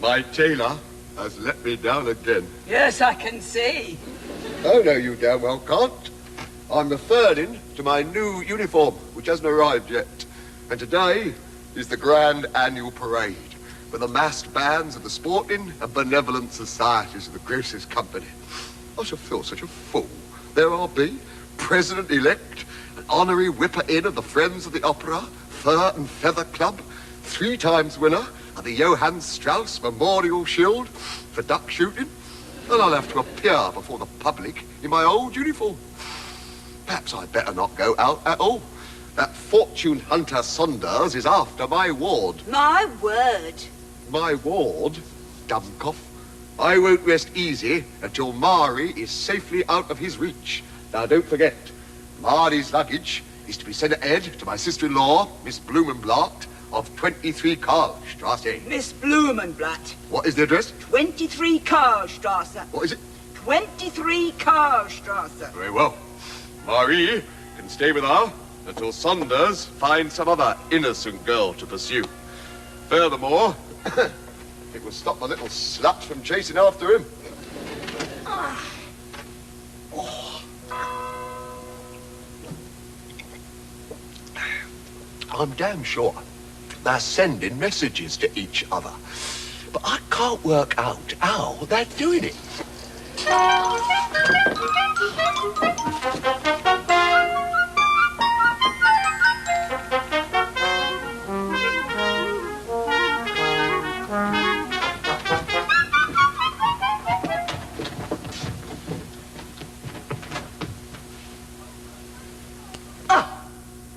My tailor has let me down again. Yes, I can see. Oh, no, you damn well can't. I'm the third in to my new uniform, which hasn't arrived yet. And today is the grand annual parade, with the massed bands of the sporting and benevolent societies of the grocer's company. I shall feel such a fool. There I'll be, President-elect, an honorary whipper-in of the Friends of the Opera, Fur and Feather Club, 3 times winner of the Johann Strauss Memorial Shield for duck shooting, and I'll have to appear before the public in my old uniform. Perhaps I'd better not go out at all. That fortune hunter Saunders is after my ward. My word. My ward? Dumbcough. I won't rest easy until Mari is safely out of his reach. Now, don't forget, Mari's luggage is to be sent ahead to my sister-in-law, Miss Blumenblatt, of 23 Karlstrasse. Miss Blumenblatt. What is the address? 23 Karlstrasse. What is it? 23 Karlstrasse. Very well. Marie can stay with her until Saunders finds some other innocent girl to pursue. Furthermore, it will stop the little slut from chasing after him. Oh. I'm damn sure they're sending messages to each other, but I can't work out how they're doing it.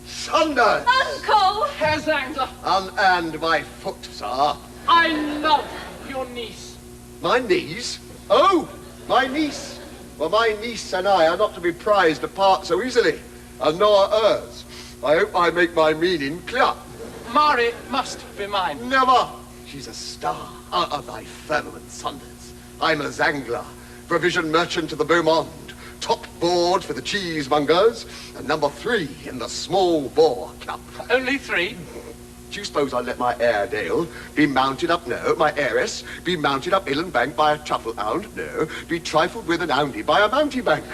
Saunders! Uncle! Herr Zangler! And my foot, sir. I love your niece. My niece? Oh, my niece. Well, my niece and I are not to be prized apart so easily, and nor are hers. I hope I make my meaning clear. Mari must be mine. Never. She's a star of thy firmament, Saunders. I'm a Zangler, provision merchant to the Beaumont, top board for the cheesemongers, and number 3 in the Small Boar Club. Only 3? Do you suppose I'd let my Airedale be mounted up, no, my heiress, be mounted up hill and bank by a truffle hound, no, be trifled with and hounded by a mountebank?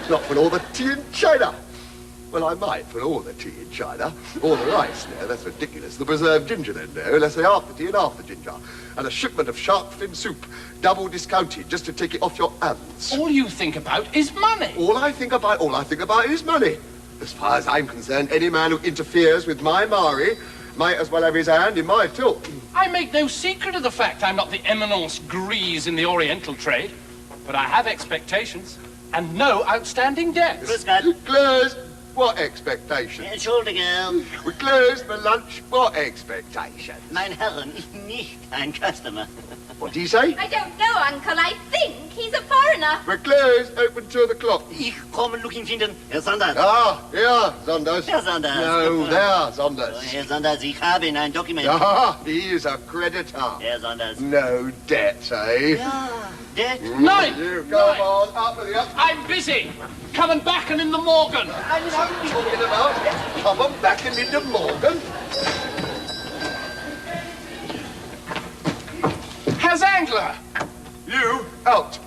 Not for all the tea in China. Well, I might for all the tea in China. All the rice, no, that's ridiculous. The preserved ginger, then, no, let's say half the tea and half the ginger. And a shipment of shark fin soup, double discounted, just to take it off your hands. All you think about is money. All I think about is money. As far as I'm concerned, any man who interferes with my Mari might as well have his hand in my tilt. I make no secret of the fact I'm not the eminence grise in the Oriental trade, but I have expectations and no outstanding debts. Closed. What expectations? Entschuldigung. We closed for lunch. What expectations? Mein Herren ist nicht ein customer. What do you say? I don't know, Uncle. I think he's a foreigner. We're closed. Open 2 o'clock. Ich komme looking finden. Herr Saunders. Ah, here, Saunders. Herr Saunders. No, there, Saunders. Herr Saunders, ich habe ein Dokument. Ah, he is a creditor. Herr Saunders. No debt, eh? Ja, debt. Nein! You come on, up with the up. I'm busy. Coming back and in the Morgan. I'm talking about come on back and into Morgan. Herr Zangler! You out.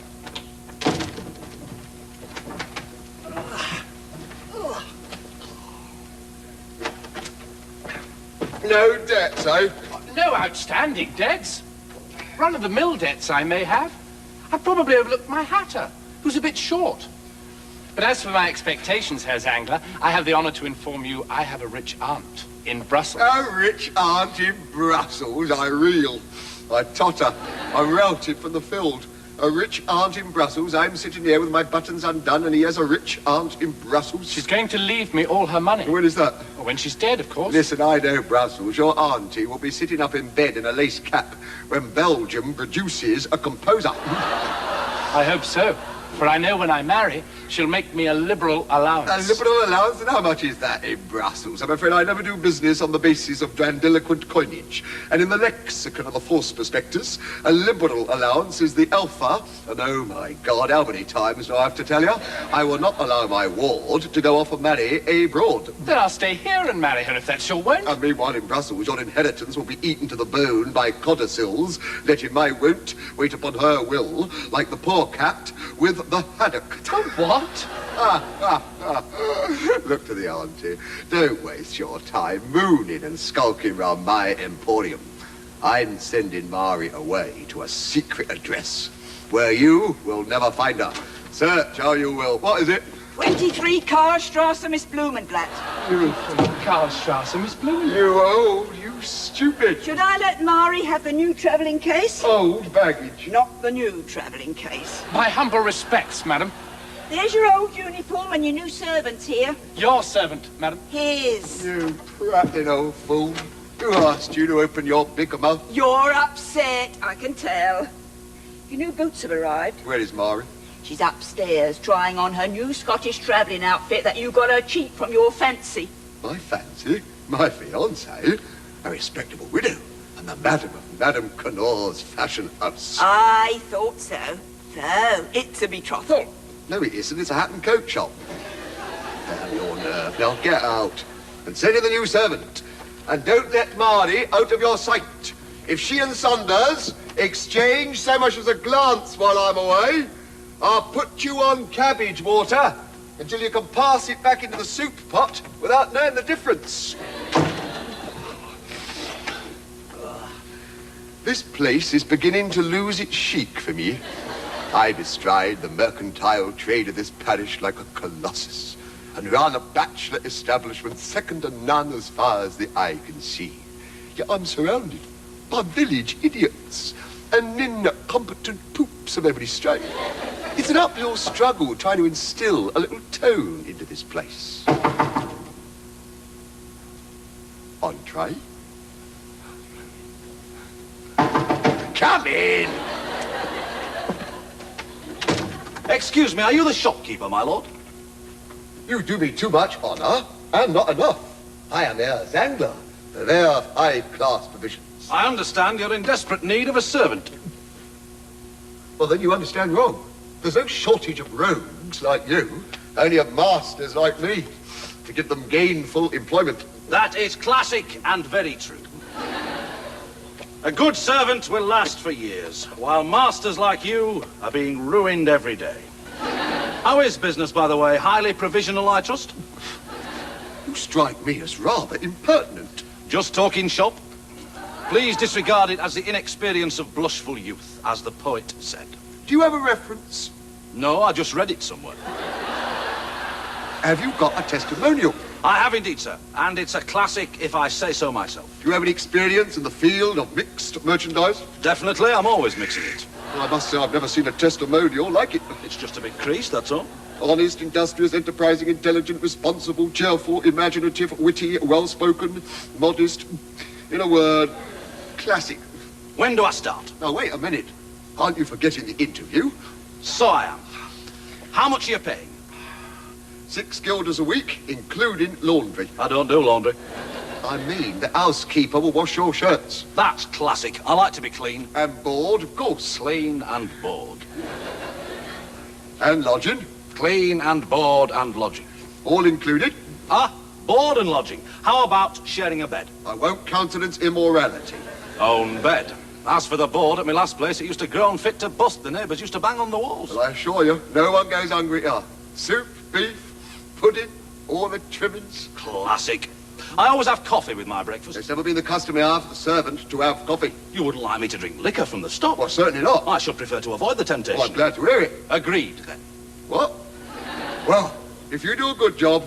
No debts, eh? No outstanding debts. Run-of-the-mill debts I may have. I probably overlooked my hatter, who's a bit short. But as for my expectations, Herr Zangler, I have the honor to inform you I have a rich aunt in Brussels. A rich aunt in Brussels, I reel. I totter. I'm routed from the field. A rich aunt in Brussels. I'm sitting here with my buttons undone, and he has a rich aunt in Brussels. She's going to leave me all her money. When is that? Well, when she's dead, of course. Listen, I know Brussels. Your auntie will be sitting up in bed in a lace cap when Belgium produces a composer. I hope so. For I know when I marry, she'll make me a liberal allowance. A liberal allowance? And how much is that in Brussels? I'm afraid I never do business on the basis of grandiloquent coinage. And in the lexicon of the Force Prospectus, a liberal allowance is the alpha. And oh my God, how many times do I have to tell you? I will not allow my ward to go off and marry a broad. Then I'll stay here and marry her if that's your want. And meanwhile in Brussels, your inheritance will be eaten to the bone by codicils, letting my won't wait upon her will, like the poor cat with the haddock. What? Look to the auntie. Don't waste your time mooning and skulking round my emporium. I'm sending Mari away to a secret address where you will never find her. Search how you will. What is it? 23 Karlstrasse, Miss Blumenblatt. Karlstrasse, Miss Bloom. You old, you stupid. Should I let Mari have the new travelling case? Old baggage. Not the new travelling case. My humble respects, madam. There's your old uniform and your new servant's here. Your servant, madam. His. You prattling old fool. Who asked you to open your big mouth? You're upset, I can tell. Your new boots have arrived. Where is Mari? She's upstairs trying on her new Scottish travelling outfit that you got her cheap from your fancy. My fancy? My fiancée? A respectable widow, and the madam of Madame Connor's fashion house. I thought so. So, it's a betrothal. No, it isn't. It's a hat and coat shop. Damn your nerve. Now get out and send in the new servant. And don't let Marty out of your sight. If she and Saunders exchange so much as a glance while I'm away, I'll put you on cabbage water until you can pass it back into the soup pot without knowing the difference. This place is beginning to lose its chic for me. I bestride the mercantile trade of this parish like a colossus, and run a bachelor establishment second to none as far as the eye can see. Yet I'm surrounded by village idiots and incompetent poops of every stripe. It's an uphill struggle trying to instill a little tone into this place. Entree? Come in! Excuse me, are you the shopkeeper, my lord? You do me too much honor, and not enough. I am Herr Zangler. They are high-class provisions. I understand you're in desperate need of a servant. Well, then you understand wrong. There's no shortage of rogues like you, only of masters like me, to give them gainful employment. That is classic and very true. A good servant will last for years, while masters like you are being ruined every day. How is business, by the way? Highly provisional, I trust? You strike me as rather impertinent. Just talking shop? Please disregard it as the inexperience of blushful youth, as the poet said. Do you have a reference? No, I just read it somewhere. Have you got a testimonial? I have indeed, sir, and it's a classic if I say so myself. Do you have any experience in the field of mixed merchandise? Definitely, I'm always mixing it. Well, I must say I've never seen a testimonial like it. It's just a bit creased, that's all. Honest, industrious, enterprising, intelligent, responsible, cheerful, imaginative, witty, well-spoken, modest. In a word, classic. When do I start? Now, wait a minute. Aren't you forgetting the interview? So I am. How much are you paying? 6 guilders a week, including laundry. I don't do laundry. I mean, the housekeeper will wash your shirts. That's classic. I like to be clean. And board, of course. Clean and board. And lodging. Clean and board and lodging. All included. Ah, board and lodging. How about sharing a bed? I won't countenance immorality. Own bed. As for the board, at my last place, it used to grow fit to bust. The neighbours used to bang on the walls. Well, I assure you, no one goes hungry here. Soup, beef, pudding, all the trimmings. Classic. I always have coffee with my breakfast. It's never been the custom of the servant to have coffee. You wouldn't like me to drink liquor from the stop. Well, certainly not. I should prefer to avoid the temptation. Well, I'm glad to hear it. Agreed, then. What? Well, if you do a good job,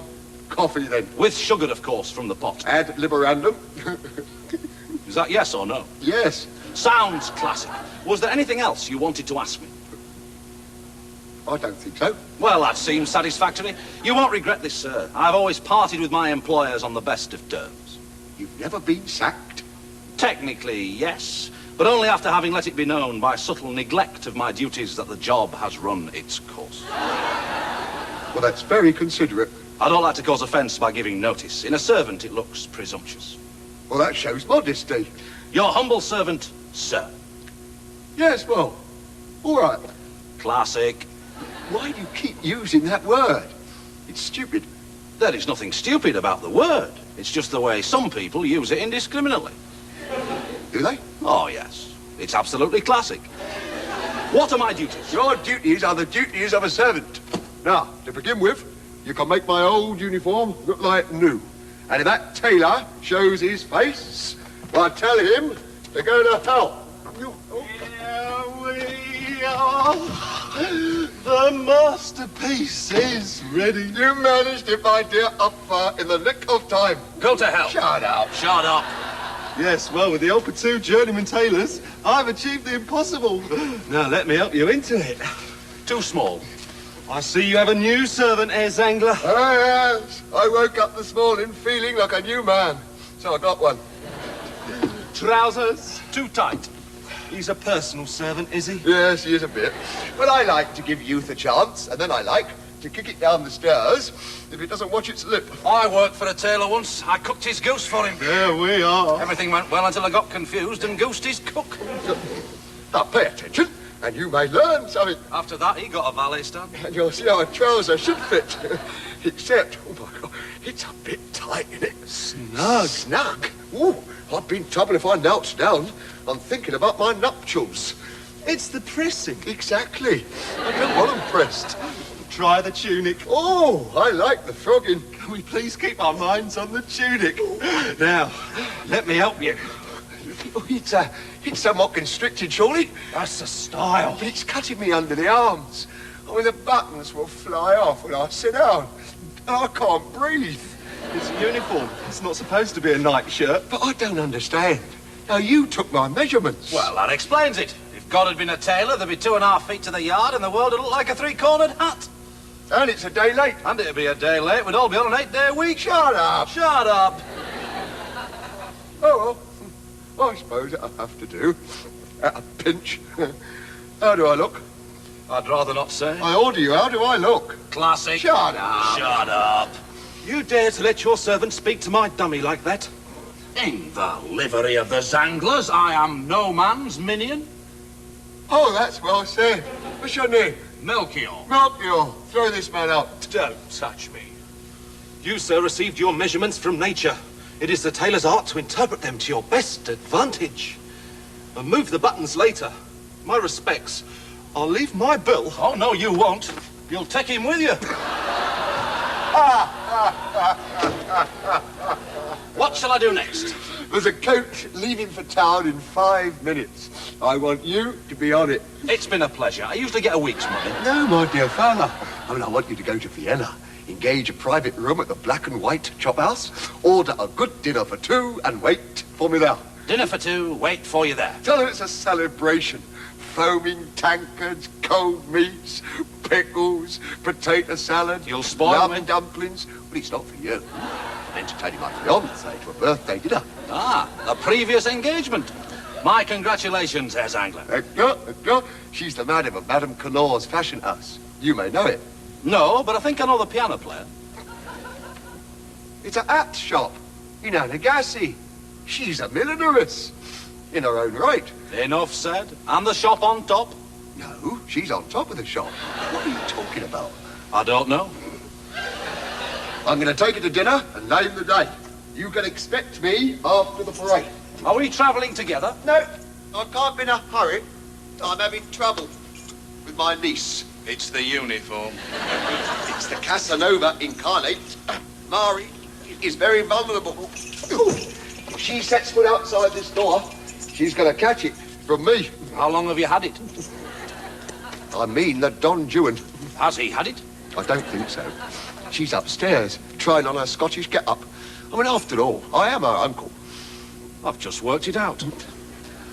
coffee then. With sugar, of course, from the pot. Ad liberandum. Is that yes or no? Yes. Sounds classic. Was there anything else you wanted to ask me? I don't think so. Well, that seems satisfactory. You won't regret this, sir. I've always parted with my employers on the best of terms. You've never been sacked? Technically, yes, but only after having let it be known by subtle neglect of my duties that the job has run its course. Well, that's very considerate. I don't like to cause offence by giving notice. In a servant, it looks presumptuous. Well, that shows modesty. Your humble servant, sir. Yes, well, all right. Classic. Why do you keep using that word? It's stupid. There is nothing stupid about the word. It's just the way some people use it indiscriminately. Do they? Oh, yes. It's absolutely classic. What are my duties? Your duties are the duties of a servant. Now, to begin with, you can make my old uniform look like new. And if that tailor shows his face, well, tell him to go to hell. Here we are. The masterpiece is ready. You managed it, my dear, up in the nick of time. Go to hell. Shut up. Shut up. Yes, well, with the help of 2 journeyman tailors, I've achieved the impossible. Now, let me help you into it. Too small. I see you have a new servant, Herr Zangler. Oh, yes. I woke up this morning feeling like a new man. So I got one. Trousers. Too tight. He's a personal servant, is he? Yes, he is a bit. But I like to give youth a chance, and then I like to kick it down the stairs if it doesn't watch its lip. I worked for a tailor once. I cooked his goose for him. There we are. Everything went well until I got confused and goosed his cook. Now, pay attention, and you may learn something. After that, he got a valet stand. And you'll see how a trouser should fit. Except, oh my God, it's a bit tight, isn't it? Snug. Snug? Ooh, I'd be in trouble if I knelt down. I'm thinking about my nuptials. It's the pressing. Exactly. I don't want them pressed. Try the tunic. Oh, I like the frogging. Can we please keep our minds on the tunic? Now, let me help you. Oh, it's somewhat constricted, surely. That's the style. But it's cutting me under the arms. I mean, the buttons will fly off when I sit down. I can't breathe. It's a uniform. It's not supposed to be a nightshirt. But I don't understand. Now, you took my measurements. Well, that explains it. If God had been a tailor, there'd be 2.5 feet to the yard and the world would look like a 3-cornered hat. And it's a day late. And it'd be a day late. We'd all be on an 8-day week. Shut up. Shut up. Oh, well, I suppose I have to do. At a pinch. How do I look? I'd rather not say. I order you, how do I look? Classic. Shut up. Shut up. You dare to let your servant speak to my dummy like that? In the livery of the Zanglers, I am no man's minion. Oh, that's well said. What's your name? Melchior. Melchior. Throw this man out. Don't touch me. You, sir, received your measurements from nature. It is the tailor's art to interpret them to your best advantage. And move the buttons later. My respects. I'll leave my bill. Oh, no, you won't. You'll take him with you. What shall I do next? There's a coach leaving for town in 5 minutes. I want you to be on it. It's been a pleasure. I usually get a week's money. No, my dear fella. I mean, I want you to go to Vienna, engage a private room at the Black and White Chop House, order a good dinner for 2, and wait for me there. Dinner for 2, wait for you there. Tell them it's a celebration. Foaming tankards, cold meats, pickles, potato salad. You'll spoil lamb me. dumplings. Well, it's not for you. I'm entertaining my fiancée to a birthday dinner. Ah, a previous engagement. My congratulations, Herr Zangler. She's the madam of Madame Connaught's fashion house. You may know it. No, but I think I know the piano player. It's a hat shop in Anagassi. She's a millineress in her own right. Enough said. And the shop on top? No, she's on top of the shop. What are you talking about? I don't know. I'm going to take her to dinner and name the day. You can expect me after the parade. Are we travelling together? No, I can't be in a hurry. I'm having trouble with my niece. It's the uniform. It's the Casanova incarnate. Mari, is very vulnerable. If she sets foot outside this door, she's going to catch it from me. How long have you had it? I mean the Don Juan. Has he had it? I don't think so. She's upstairs, trying on her Scottish get-up. I mean, after all, I am her uncle. I've just worked it out.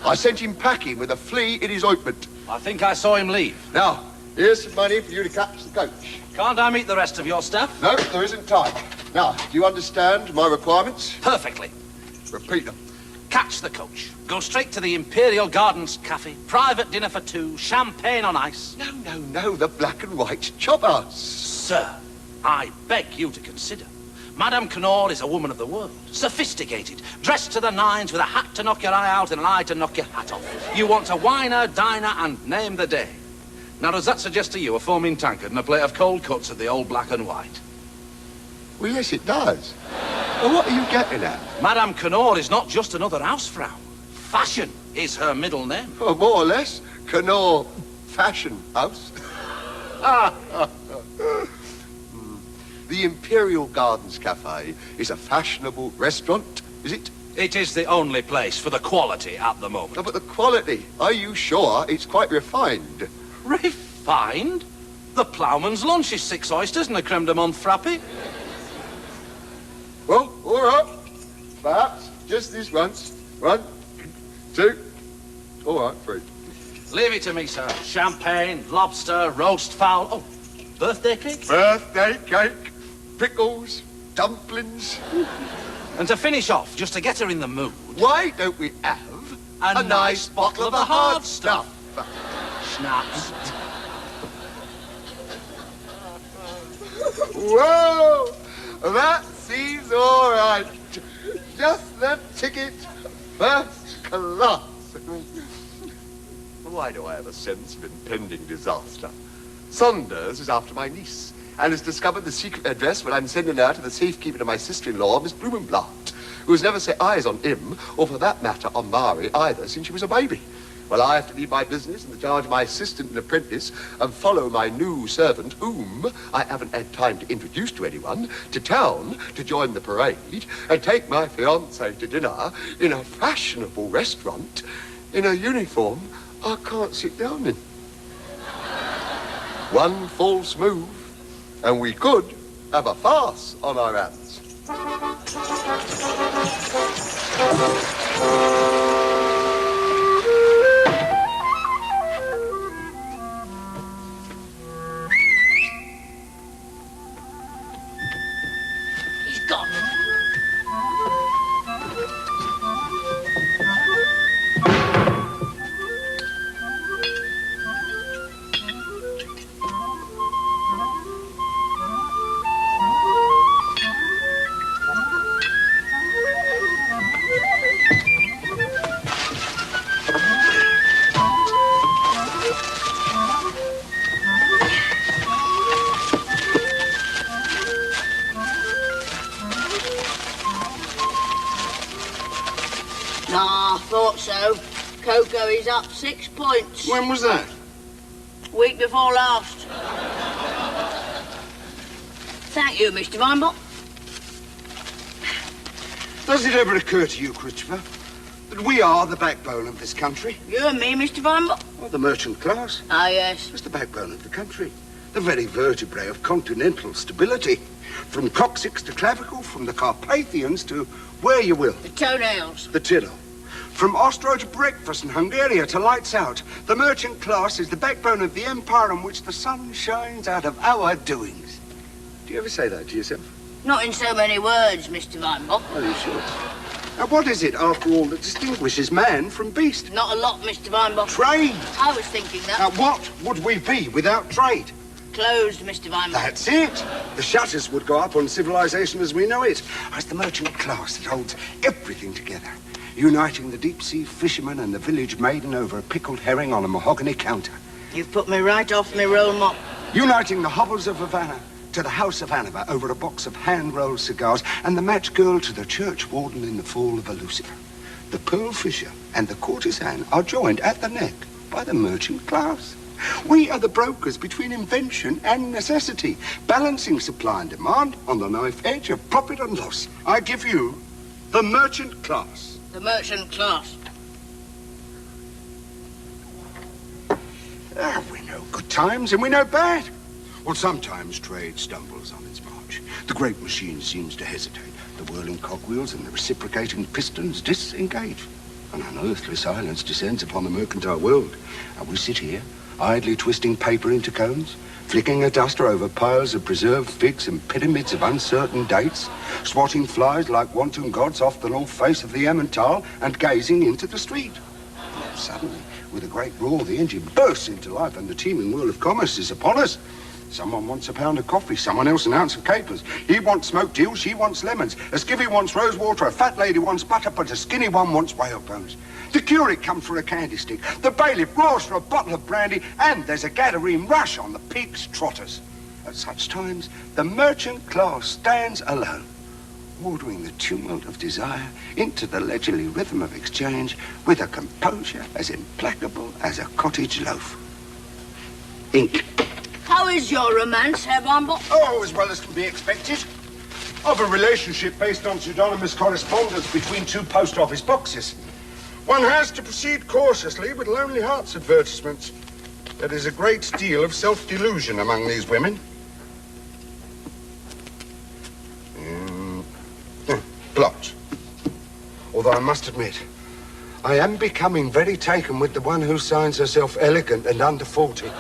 I sent him packing with a flea in his ointment. I think I saw him leave. Now, here's some money for you to catch the coach. Can't I meet the rest of your staff? No, there isn't time. Now, do you understand my requirements? Perfectly. Repeat them. Catch the coach. Go straight to the Imperial Gardens Cafe. Private dinner for two. Champagne on ice. No, the black and white chop house. Sir, I beg you to consider. Madame Connor is a woman of the world. Sophisticated. Dressed to the nines with a hat to knock your eye out and an eye to knock your hat off. You want a winer, diner, and name the day. Now, does that suggest to you a foaming tankard and a plate of cold cuts at the old black and white? Well, yes, it does. Well, what are you getting at? Madame Connor is not just another Hausfrau. Fashion is her middle name. Well, more or less. Connor Fashion House. The Imperial Gardens Cafe is a fashionable restaurant, is it? It is the only place for the quality at the moment. No, but the quality, are you sure it's quite refined? Refined? The ploughman's lunch is 6 oysters and a creme de menthe frappe. Well, all right. Perhaps just this once. 1, 2. All right, 3. Leave it to me, sir. Champagne, lobster, roast fowl. Oh, birthday cake? Birthday cake, pickles, dumplings. And to finish off, just to get her in the mood... Why don't we have a nice bottle of the hard stuff? Schnapps. Whoa! That seems all right. Just the ticket, first class. Why do I have a sense of impending disaster? Saunders is after my niece and has discovered the secret address when I'm sending her to the safekeeping of my sister-in-law, Miss Blumenblatt, who has never set eyes on him, or for that matter on Mari either, since she was a baby. Well, I have to leave my business in the charge of my assistant and apprentice and follow my new servant, whom I haven't had time to introduce to anyone, to town to join the parade and take my fiancée to dinner in a fashionable restaurant in a uniform I can't sit down in. One false move, and we could have a farce on our hands. He's gone. Ah, thought so. Cocoa is up 6 points. When was that? Week before last. Thank you, Mr. Weinbach. Does it ever occur to you, Christopher, that we are the backbone of this country? You and me, Mr. Weinbach? Well, the merchant class. Ah, yes. It's the backbone of the country. The very vertebrae of continental stability. From coccyx to clavicle, from the Carpathians to where you will. The toenails. The Tyrrell. From Ostro to breakfast and Hungaria to lights out, the merchant class is the backbone of the empire on which the sun shines out of our doings. Do you ever say that to yourself? Not in so many words, Mr. Weinbach. Well, you should. Now, what is it, after all, that distinguishes man from beast? Not a lot, Mr. Weinbach. Trade. I was thinking that. Now, what would we be without trade? Closed, Mr. Weinbach. That's it. The shutters would go up on civilization as we know it. It's the merchant class that holds everything together, uniting the deep-sea fisherman and the village maiden over a pickled herring on a mahogany counter. You've put me right off my roll mop. Uniting the hovels of Havana to the house of Hanover over a box of hand-rolled cigars, and the match girl to the church warden in the fall of a Lucifer. The pearl fisher and the courtesan are joined at the neck by the merchant class. We are the brokers between invention and necessity, balancing supply and demand on the knife edge of profit and loss. I give you the merchant class. The merchant class. We know good times and we know bad. Well, sometimes trade stumbles on its march. The great machine seems to hesitate. The whirling cogwheels and the reciprocating pistons disengage. An unearthly silence descends upon the mercantile world. And we sit here, idly twisting paper into cones, flicking a duster over piles of preserved figs and pyramids of uncertain dates, swatting flies like wanton gods off the north face of the Emmental and gazing into the street. Suddenly, with a great roar, the engine bursts into life and the teeming wheel of commerce is upon us. Someone wants a pound of coffee, someone else an ounce of capers. He wants smoked eel, she wants lemons. A skivvy wants rose water, a fat lady wants butter, but a skinny one wants whale bones. The curate comes for a candy stick, the bailiff roars for a bottle of brandy, and there's a Gadarene rush on the pig's trotters. At such times, the merchant class stands alone, ordering the tumult of desire into the leisurely rhythm of exchange with a composure as implacable as a cottage loaf. Ink. How is your romance, Herr Wamble? Oh, as well as can be expected. Of a relationship based on pseudonymous correspondence between two post office boxes. One has to proceed cautiously with Lonely Hearts advertisements. There is a great deal of self-delusion among these women. Plot. Although I must admit, I am becoming very taken with the one who signs herself elegant and under 40.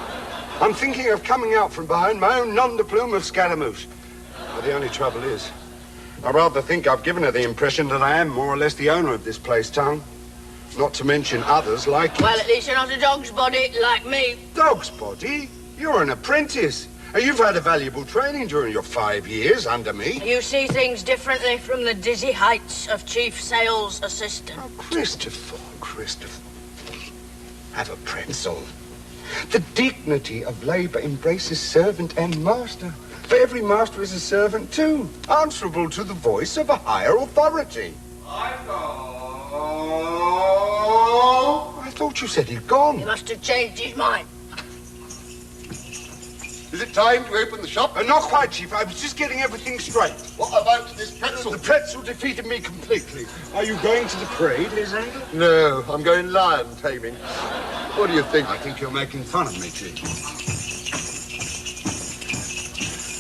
I'm thinking of coming out from behind my own nom de plume of Scaramouche. But the only trouble is, I rather think I've given her the impression that I am more or less the owner of this place, Tongue. Not to mention others like you. Well, at least you're not a dog's body like me. Dog's body? You're an apprentice. You've had a valuable training during your 5 years under me. You see things differently from the dizzy heights of Chief Sales Assistant. Oh, Christopher. Have a pretzel. The dignity of labour embraces servant and master. For every master is a servant too, answerable to the voice of a higher authority. I thought you said he'd gone. He must have changed his mind. Is it time to open the shop? Not quite, Chief. I was just getting everything straight. What about this pretzel? The pretzel defeated me completely. Are you going to the parade, Lysander? No, I'm going lion taming. What do you think? I think you're making fun of me, Chief.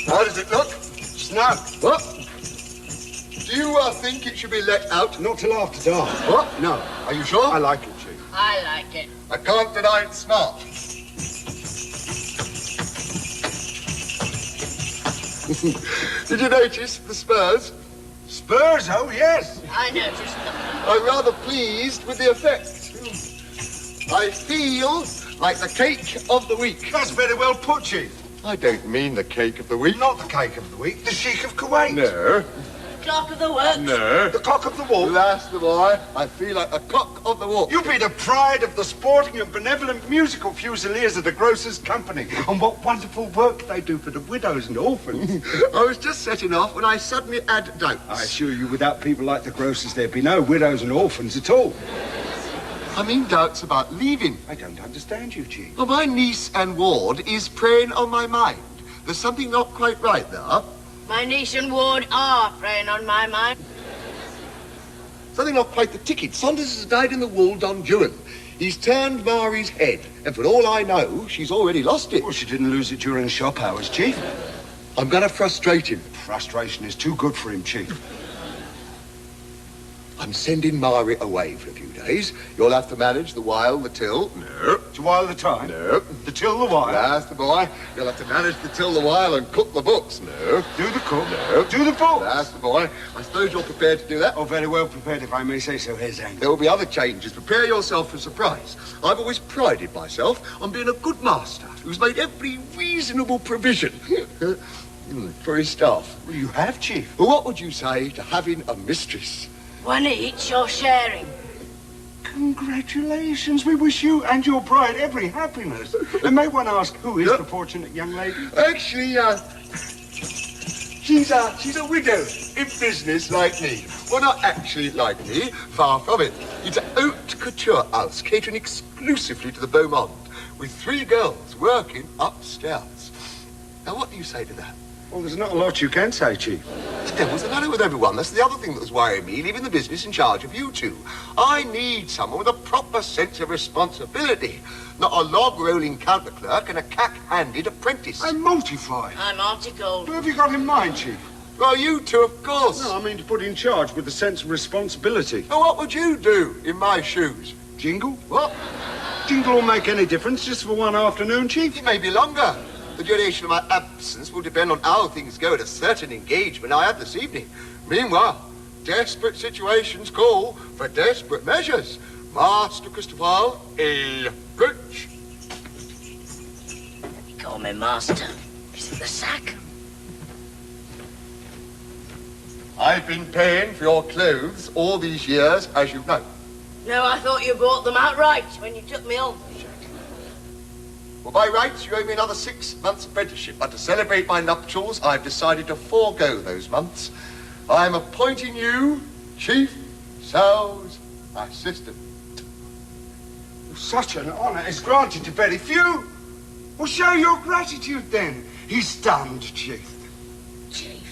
How does it look? Snug. What? Do you think it should be let out? Not till after dark. What? No. Are you sure? I like it, Chief. I like it. I can't deny it's smart. Did you notice the spurs? Spurs? Oh, yes. I noticed them. I'm rather pleased with the effect. I feel like the cake of the week. That's very well put, Chief. I don't mean the cake of the week. Not the cake of the week, the Sheikh of Kuwait. No. Clock of the works. No. The cock of the walk. That's the boy. I feel like a cock of the walk. You be the pride of the sporting and benevolent musical fusiliers of the Grocers' Company. And what wonderful work they do for the widows and orphans. I was just setting off when I suddenly had doubts. I assure you, without people like the Grocers, there'd be no widows and orphans at all. I mean doubts about leaving. I don't understand you, Chief. Well, my niece and ward is preying on my mind. There's something not quite right there. My niece and ward are preying on my mind. Something not quite the ticket. Saunders has died in the wool Don Juan. He's turned Mari's head, and for all I know, she's already lost it. Well, she didn't lose it during shop hours, Chief. I'm going to frustrate him. Frustration is too good for him, Chief. I'm sending Mari away for a few days. You'll have to manage the while, the till. No. To while the time? No. The till, the while? That's the boy. You'll have to manage the till, the while, and cook the books. No. Do the cook? No. Do the books? That's the boy. I suppose you're prepared to do that? Oh, very well prepared, if I may say so, Herr Zang. There will be other changes. Prepare yourself for surprise. I've always prided myself on being a good master who's made every reasonable provision for his staff. Well, you have, Chief. Well, what would you say to having a mistress? One each or sharing. Congratulations. We wish you and your bride every happiness. And may one ask, who is the fortunate young lady? Actually, she's a widow in business like me. Well, not actually like me, far from it. It's a haute couture house catering exclusively to the beau monde, with 3 girls working upstairs. Now, what do you say to that? Well, there's not a lot you can say, Chief. The devil's the matter with everyone. That's the other thing that was worrying me, leaving the business in charge of you two. I need someone with a proper sense of responsibility, not a log-rolling counter-clerk and a cack-handed apprentice. I'm mortified. I'm articled. Who have you got in mind, Chief? Well, you two, of course. No, I mean to put in charge with a sense of responsibility. Well, what would you do in my shoes? Jingle? What? Jingle won't make any difference just for one afternoon, Chief. It may be longer. The duration of my absence will depend on how things go at a certain engagement I have this evening. Meanwhile, desperate situations call for desperate measures. Master Christopher A. Lynch. You call me master. Is it the sack? I've been paying for your clothes all these years, as you know. No, I thought you bought them outright when you took me on. Well, by rights, you owe me another 6 months' apprenticeship, but to celebrate my nuptials, I've decided to forego those months. I'm appointing you Chief Sales Assistant. Such an honour is granted to very few. Well, show your gratitude, then. He's stunned, Chief. Chief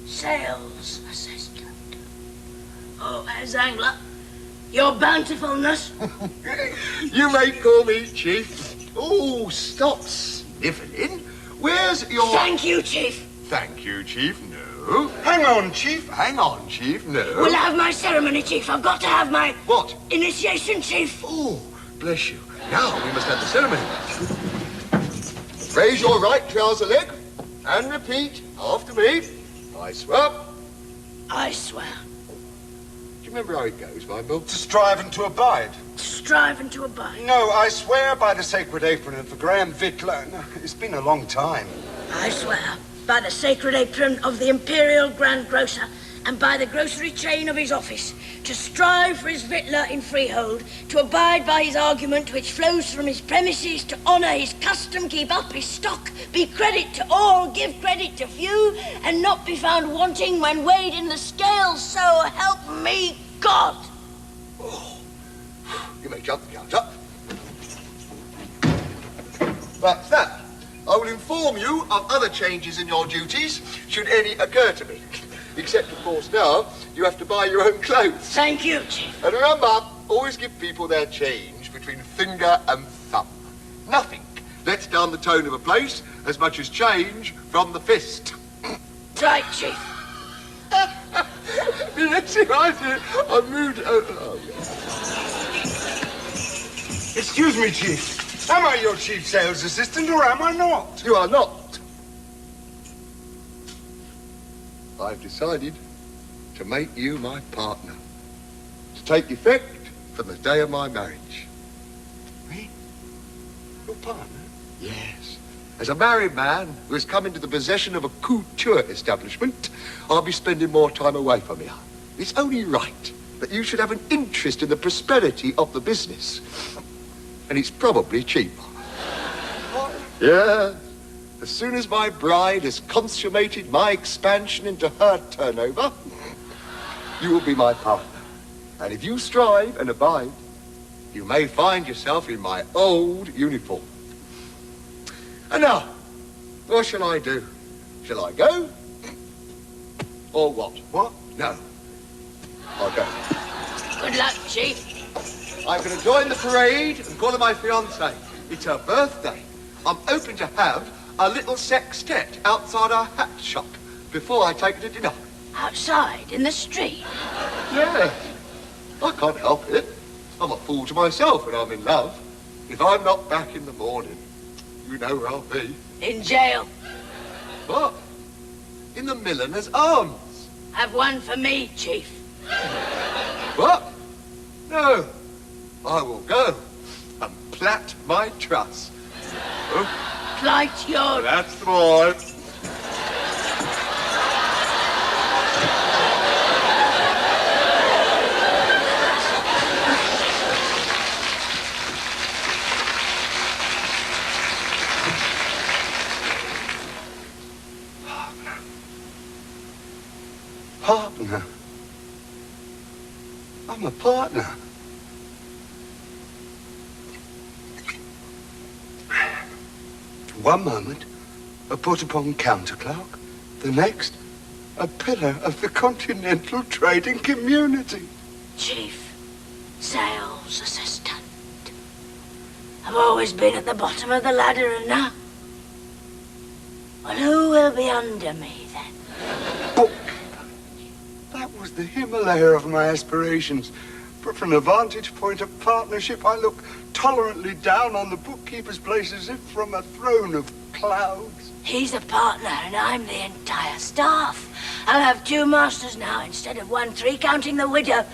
Sales Assistant. Oh, as Angler, your bountifulness. You may call me Chief. Oh, stop snivelling. Where's your... Thank you, Chief. Thank you, Chief. No. Hang on, Chief. Hang on, Chief. No. We'll have my ceremony, Chief. I've got to have my... What? Initiation, Chief. Oh, bless you. Now we must have the ceremony. Raise your right trouser leg and repeat after me. I swear. I swear. Do you remember how it goes, Bible? To strive and to abide. To strive and to abide. No, I swear by the sacred apron of the Grand Victor. No, it's been a long time. I swear by the sacred apron of the Imperial Grand Grocer and by the grocery chain of his office, to strive for his victular in freehold, to abide by his argument which flows from his premises, to honour his custom, keep up his stock, be credit to all, give credit to few, and not be found wanting when weighed in the scales, so help me God. Oh, you may jump the counter. That's that. I will inform you of other changes in your duties, should any occur to me. Except, of course, now you have to buy your own clothes. Thank you, Chief. And remember, always give people their change between finger and thumb. Nothing lets down the tone of a place as much as change from the fist. Right, Chief. Yes, right here. I moved over. Oh, Excuse me, Chief. Am I your Chief Sales Assistant or am I not? You are not. I've decided to make you my partner, to take effect from the day of my marriage. Me? Your partner? Yes. As a married man who has come into the possession of a couture establishment, I'll be spending more time away from you. It's only right that you should have an interest in the prosperity of the business. And it's probably cheaper. Yeah. As soon as my bride has consummated my expansion into her turnover, you will be my partner. And if you strive and abide, you may find yourself in my old uniform. And now, what shall I do? Shall I go? Or what? What? No. I'll go. Good luck, Chief. I'm going to join the parade and call her my fiancée. It's her birthday. I'm hoping to have a little sextet outside our hat shop before I take her to dinner. Outside, in the street? Yeah. I can't help it. I'm a fool to myself when I'm in love. If I'm not back in the morning, you know where I'll be. In jail. What? In the Milliner's Arms. Have one for me, Chief. What? No. I will go and plait my truss. Oh, Plight your... that's the boy. Partner. I'm a partner. one moment, a put-upon counter-clerk. The next, a pillar of the continental trading community. Chief Sales Assistant. I've always been at the bottom of the ladder, and now... Well, who will be under me, then? Bookkeeper. That was the Himalaya of my aspirations. But from the vantage point of partnership, I look tolerantly down on the bookkeeper's place as if from a throne of clouds. He's a partner, and I'm the entire staff. I'll have 2 masters now instead of 1, 3, counting the widow.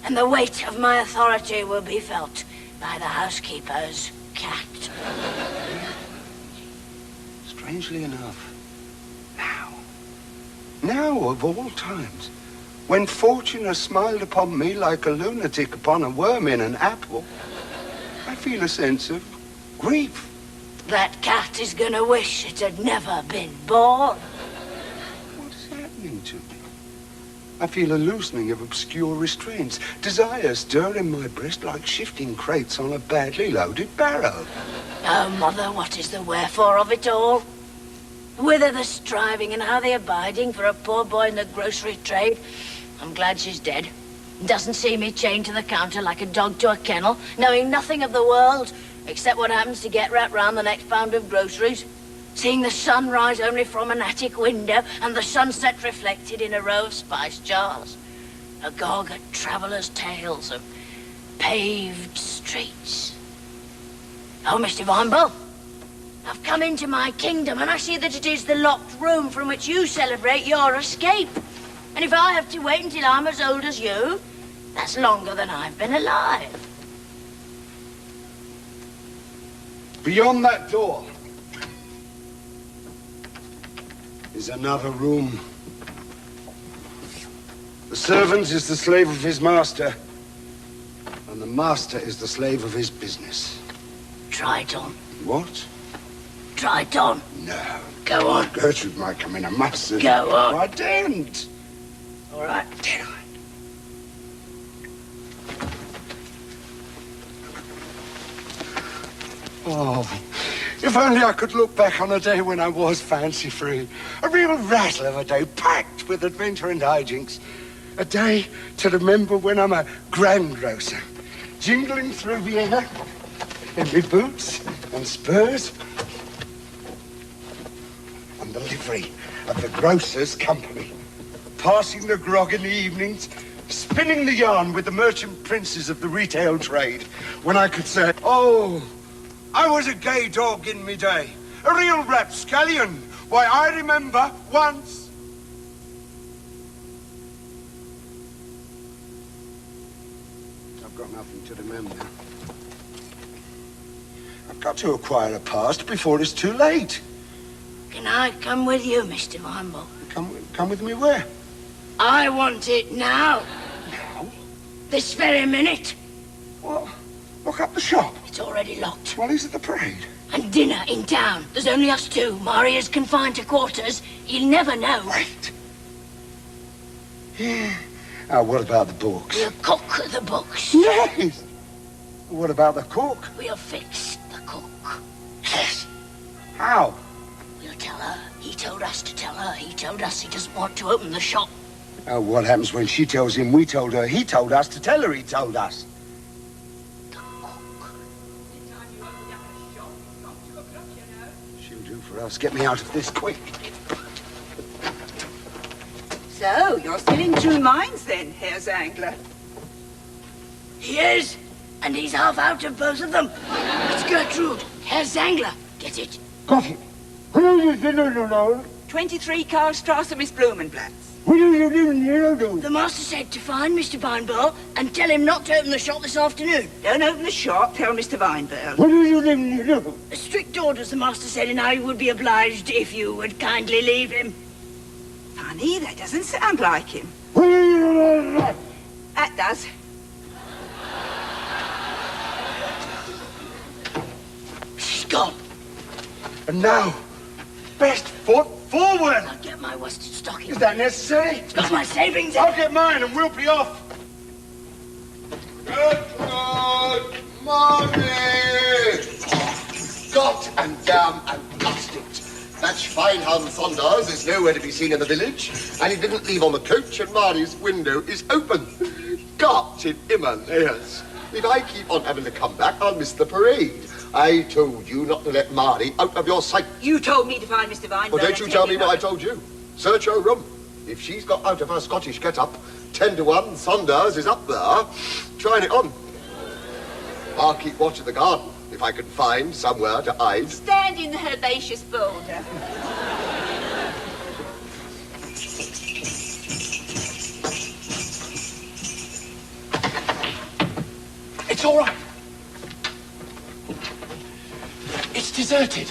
And the weight of my authority will be felt by the housekeeper's cat. Strangely enough, now of all times, when fortune has smiled upon me like a lunatic upon a worm in an apple, I feel a sense of grief. That cat is gonna wish it had never been born. What's happening to me? I feel a loosening of obscure restraints. Desires stir in my breast like shifting crates on a badly loaded barrow. Oh, Mother, what is the wherefore of it all? Whither the striving and how the abiding for a poor boy in the grocery trade? I'm glad she's dead. Doesn't see me chained to the counter like a dog to a kennel, knowing nothing of the world, except what happens to get wrapped round the next pound of groceries. Seeing the sun rise only from an attic window, and the sunset reflected in a row of spice jars. Agog at travellers' tales of paved streets. Oh, Mr. Weinbull, I've come into my kingdom, and I see that it is the locked room from which you celebrate your escape. And if I have to wait until I'm as old as you, that's longer than I've been alive. Beyond that door is another room. The servant is the slave of his master, and the master is the slave of his business. Try it on. What? Try it on. No. Go on. Gertrude might come in. I mustn't. Go on. I daren't. All right. Did I? Oh, if only I could look back on a day when I was fancy-free. A real razzle of a day, packed with adventure and hijinks. A day to remember when I'm a grandgrocer, jingling through Vienna in my boots and spurs, and the livery of the grocer's company, passing the grog in the evenings, spinning the yarn with the merchant princes of the retail trade, when I could say, oh, I was a gay dog in me day, a real rapscallion. Why, I remember once. I've got nothing to remember. I've got to acquire a past before it's too late. Can I come with you, Mr. Weinbull? Come with me where? I want it now. Now? This very minute. Well, look up the shop. It's already locked. Well, he's at the parade. And dinner in town. There's only us 2. Maria's confined to quarters. He'll never know. Wait. Yeah. Oh, what about the books? We'll cook the books. Yes. What about the cook? We'll fix the cook. Yes. How? We'll tell her. He told us to tell her. He told us he doesn't want to open the shop. Oh, what happens when she tells him we told her? He told us to tell her he told us. The cook. She'll do for us. Get me out of this quick. So, you're still in two minds then, Herr Zangler? He is. And he's half out of both of them. It's Gertrude. Herr Zangler. Get it? Got it. 23 Karlstrasse, Miss Blumenblatt's. The master said to find Mr. Weinbull and tell him not to open the shop this afternoon. Don't open the shop, tell Mr. Weinberg. Strict orders, the master said, and I would be obliged if you would kindly leave him. Funny, that doesn't sound like him. That does. She's gone. And now, best foot forward. I'll get my worsted stocking. Is that necessary? It's got my savings in. I'll get mine and we'll be off. Gertrude! Mommy! Got and damn and match, Finehound Saunders is nowhere to be seen in the village, and he didn't leave on the coach, and Marnie's window is open. Got in Himalayas. If I keep on having to come back, I'll miss the parade. I told you not to let Marnie out of your sight. You told me to find Mr. Vine. Well, don't you tell me what I told you. Search her room. If she's got out of her Scottish get-up, 10 to 1, Saunders is up there, trying it on. I'll keep watch of the garden, if I can find somewhere to hide. Stand in the herbaceous boulder. It's all right. It's deserted.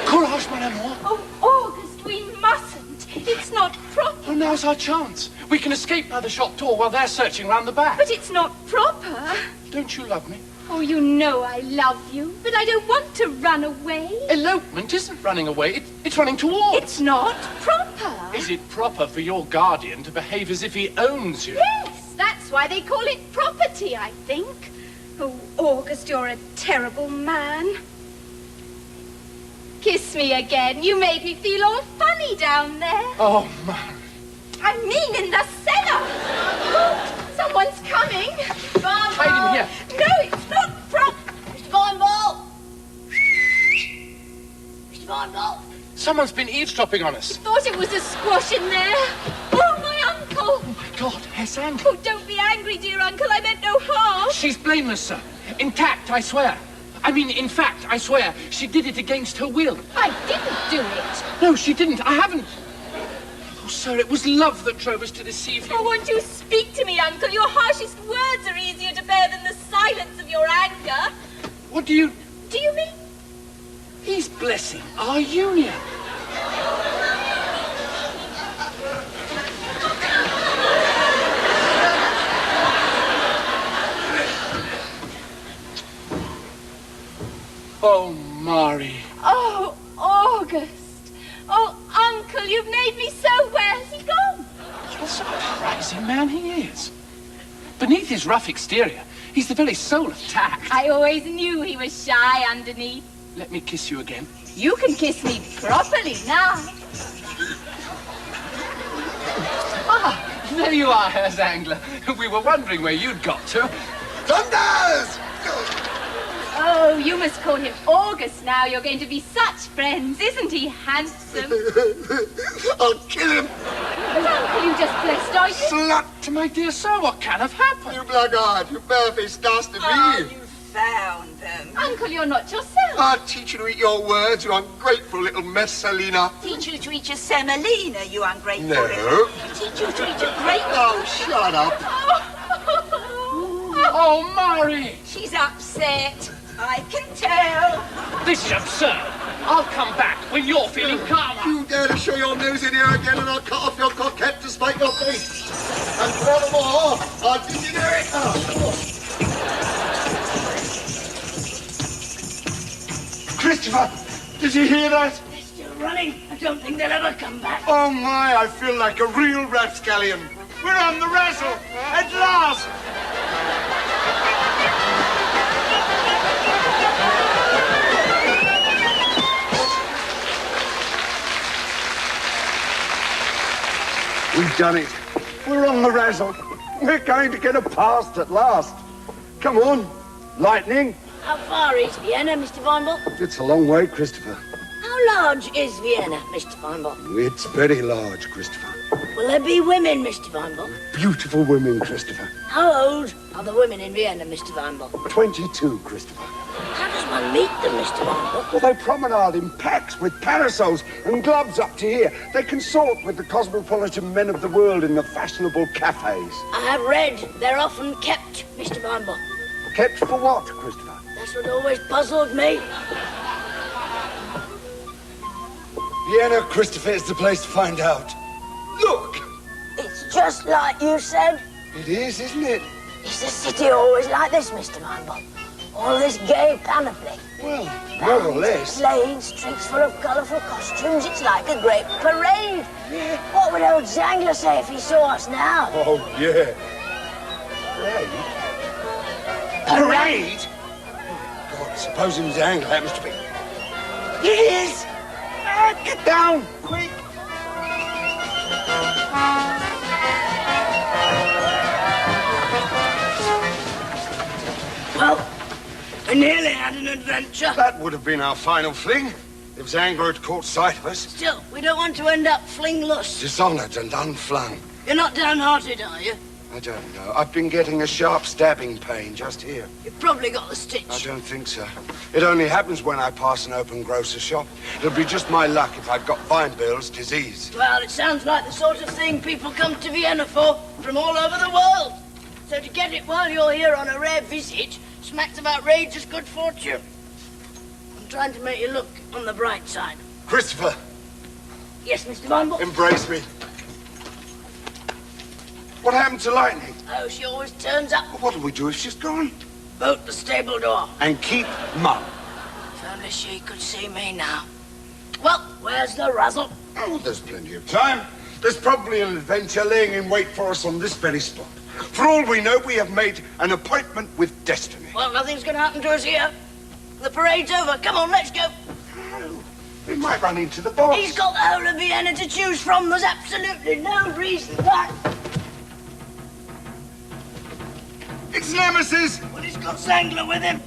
Courage, mon amour. Oh, August, we mustn't. It's not proper. Oh, now's our chance. We can escape by the shop door while they're searching round the back. But it's not proper. Don't you love me? Oh, you know I love you, but I don't want to run away. Elopement isn't running away. It's running towards. It's not proper. Is it proper for your guardian to behave as if he owns you? Yes, that's why they call it property, I think. Oh, August, you're a terrible man. Kiss me again. You made me feel all funny down there. Oh, man. I mean in the cellar. Oh, someone's coming. Hide in here. No, it's not proper. Mr. Vineball! Mr. Vineball! Someone's been eavesdropping on us. Thought it was a squash in there. Oh, my uncle. Oh, my God. Yes, Andy. Oh, don't be angry, dear uncle. I meant no harm. She's blameless, sir. Intact, I swear. I mean, in fact, I swear, she did it against her will. I didn't do it. No, she didn't. I haven't. Oh, sir, it was love that drove us to deceive you. Oh, won't you speak to me, uncle? Your harshest words are easier to bear than the silence of your anger. What do you... Do you mean? He's blessing our union. Oh, Mari. Oh, August. Oh, uncle, you've made me so... Where's he gone? What a surprising man he is. Beneath his rough exterior, he's the very soul of tact. I always knew he was shy underneath. Let me kiss you again. You can kiss me properly now. Ah, there you are, Herr Zangler. We were wondering where you'd got to. Thunders! Oh, you must call him August now. You're going to be such friends. Isn't he handsome? I'll kill him! But uncle, you just blessed, are you? Slut! My dear sir, what can have happened? You blackguard! You barefaced dastard Oh, me! you found them. Uncle, you're not yourself. I'll teach you to eat your words, you ungrateful little Messalina. Teach you to eat your semolina, you ungrateful No. little. Teach you to eat your grape. Oh, shut up. Oh, Mari! She's upset. I can tell. This is absurd. I'll come back when you're feeling calmer. You dare to show your nose in here again and I'll cut off your coquette to spite your face. And furthermore, I'll disinherit her. Christopher, did you hear that? They're still running. I don't think they'll ever come back. Oh my, I feel like a real rapscallion. We're on the razzle, at last. We've done it. We're on the razzle. We're going to get a past at last. Come on, lightning. How far is Vienna, Mr. Vineball? It's a long way, Christopher. How large is Vienna, Mr. Vineball? It's very large, Christopher. Will there be women, Mr. Vineball? Beautiful women, Christopher. How old are the women in Vienna, Mr. Vineball? 22, Christopher. How does one meet them, Mr. Vineball? Well, they promenade in packs with parasols and gloves up to here. They consort with the cosmopolitan men of the world in the fashionable cafes. I have read they're often kept, Mr. Vineball. Kept for what, Christopher? That's what always puzzled me. Vienna, Christopher, is the place to find out. Look! It's just like you said. It is, isn't it? Is the city always like this, Mr. Vineball? All this gay panoply. Well, more or less. Plain streets full of colourful costumes. It's like a great parade. Yeah. What would old Zangler say if he saw us now? Oh, yeah. Parade? Parade? God, supposing Zangler happens to be... It is! Get down, quick! Well, we nearly had an adventure. That would have been our final fling if Zangler had caught sight of us. Still, we don't want to end up flingless. Dishonoured and unflung. You're not downhearted, are you? I don't know. I've been getting a sharp stabbing pain just here. You've probably got the stitch. I don't think so. It only happens when I pass an open grocer's shop. It'll be just my luck if I've got Weinbill's disease. Well, it sounds like the sort of thing people come to Vienna for from all over the world. So to get it while you're here on a rare visit smacks of outrageous good fortune. I'm trying to make you look on the bright side. Christopher, Yes, Mr. Weinbill? embrace me. What happened to Lightning? Oh, she always turns up. What do we do if she's gone? Bolt the stable door. And keep mum. If only she could see me now. Well, where's the razzle? Oh, there's plenty of time. There's probably an adventure laying in wait for us on this very spot. For all we know, we have made an appointment with destiny. Well, nothing's going to happen to us here. The parade's over. Come on, let's go. We might run into the boss. He's got the whole of Vienna to choose from. There's absolutely no reason why. It's Nemesis! Well, he's got Zangler with him.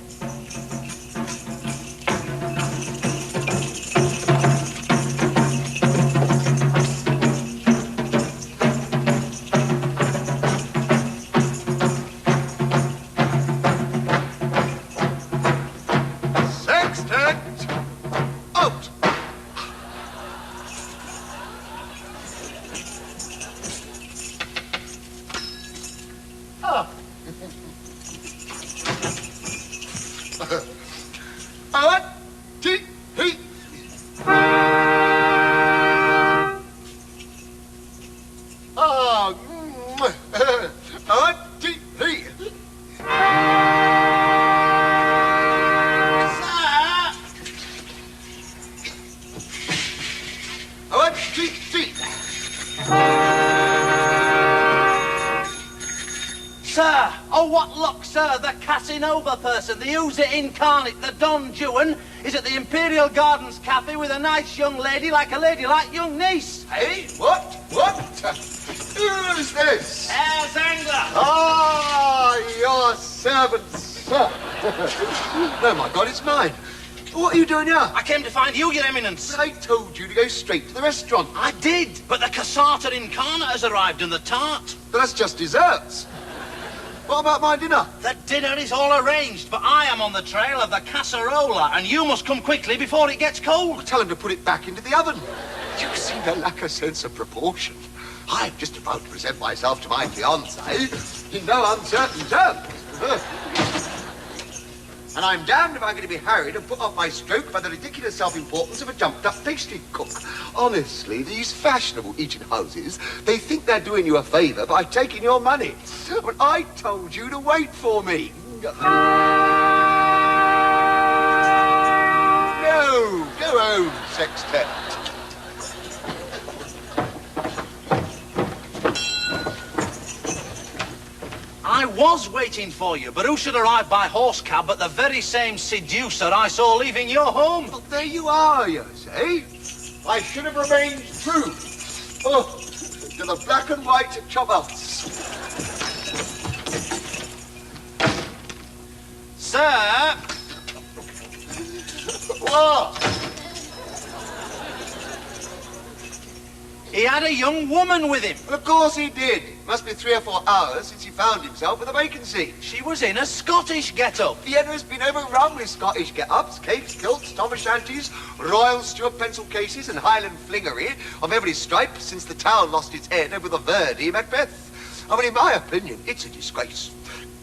Sextant! Out! Sir! Oh, what luck, sir! The Casanova person, the User incarnate, the Don Juan, is at the Imperial Gardens Cafe with a nice young lady like a ladylike young niece. Hey, what? Who's this? Herr Zangler! Ah, your servant, sir. No, my God, it's mine. What are you doing here? I came to find you, Your Eminence. But I told you to go straight to the restaurant. I did, but the cassata incarnate has arrived and the tart. But that's just desserts. What about my dinner? The dinner is all arranged, but I am on the trail of the casserola, and you must come quickly before it gets cold. Tell him to put it back into the oven. You seem to lack a sense of proportion. I'm just about to present myself to my fiancée in no uncertain terms. And I'm damned if I'm going to be harried and put off my stroke by the ridiculous self-importance of a jumped-up pastry cook. Honestly, these fashionable eating houses, they think they're doing you a favour by taking your money. But I told you to wait for me. No, go home, sextet. I was waiting for you, but who should arrive by horse cab but the very same seducer I saw leaving your home? Well, there you are, you see. I should have remained true. Oh, to the black and white choppers. Sir! What? He had a young woman with him. Well, of course he did. Must be 3 or 4 hours since he found himself with a vacancy. She was in a Scottish get-up. Vienna's been overrun with Scottish get-ups, capes, kilts, tam-o'-shanties, Royal Stuart pencil cases and Highland flingery of every stripe since the town lost its head over the Verdi Macbeth. I mean, in my opinion, it's a disgrace.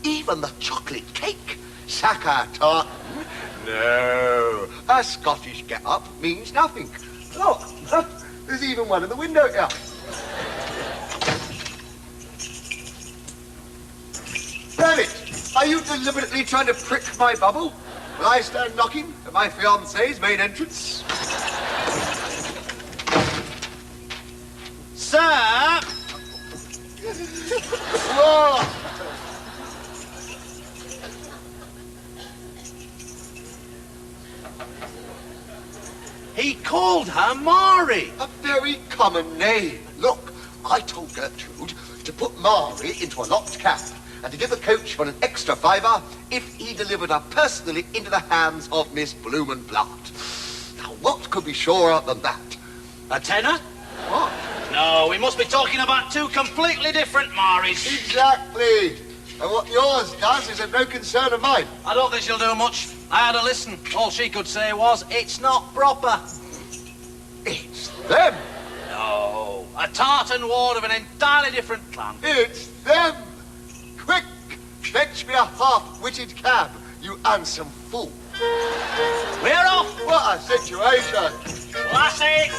Even the chocolate cake, Sakar tartan, no. A Scottish get-up means nothing. Look, there's even one in the window here. Damn it! Are you deliberately trying to prick my bubble? Will I stand knocking at my fiancée's main entrance? Sir! Whoa! He called her Mari. A very common name. Look, I told Gertrude to put Mari into a locked cab and to give the coachman an extra £5 if he delivered her personally into the hands of Miss Blumenblatt. Now, what could be surer than that? A tenner? What? No, we must be talking about two completely different Maris. Exactly. And what yours does is of no concern of mine. I don't think she'll do much. I had her listen. All she could say was, it's not proper. It's them. No, a tartan ward of an entirely different clan. It's them. Quick, fetch me a half-witted cab, you handsome fool. We're off. What a situation. Lassie.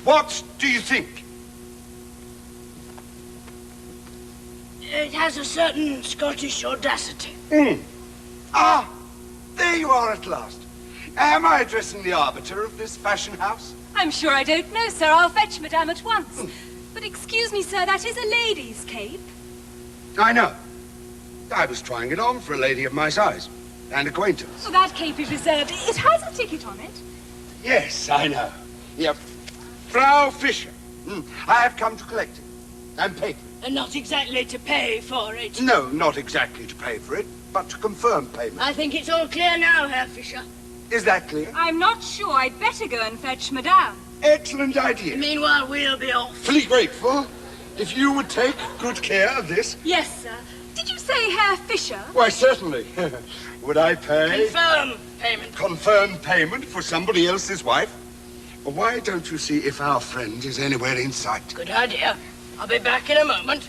What do you think? It has a certain Scottish audacity. Ah, there you are at last. Am I addressing the arbiter of this fashion house? I'm sure I don't know, sir. I'll fetch Madame at once. But excuse me, sir, that is a lady's cape. I know. I was trying it on for a lady of my size and acquaintance. Oh, that cape is reserved. It has a ticket on it. Yes, I know. Yep. Frau Fischer. I have come to collect it and pay for it. And not exactly to pay for it. No, not exactly to pay for it, but to confirm payment. I think it's all clear now, Herr Fischer. Is that clear? I'm not sure. I'd better go and fetch Madame. Excellent idea. Meanwhile, we'll be off. Fully grateful if you would take good care of this. Yes, sir. Did you say Herr Fischer? Why, certainly. Would I pay? Confirm payment. Confirm payment for somebody else's wife? Well, why don't you see if our friend is anywhere in sight? Good idea. I'll be back in a moment.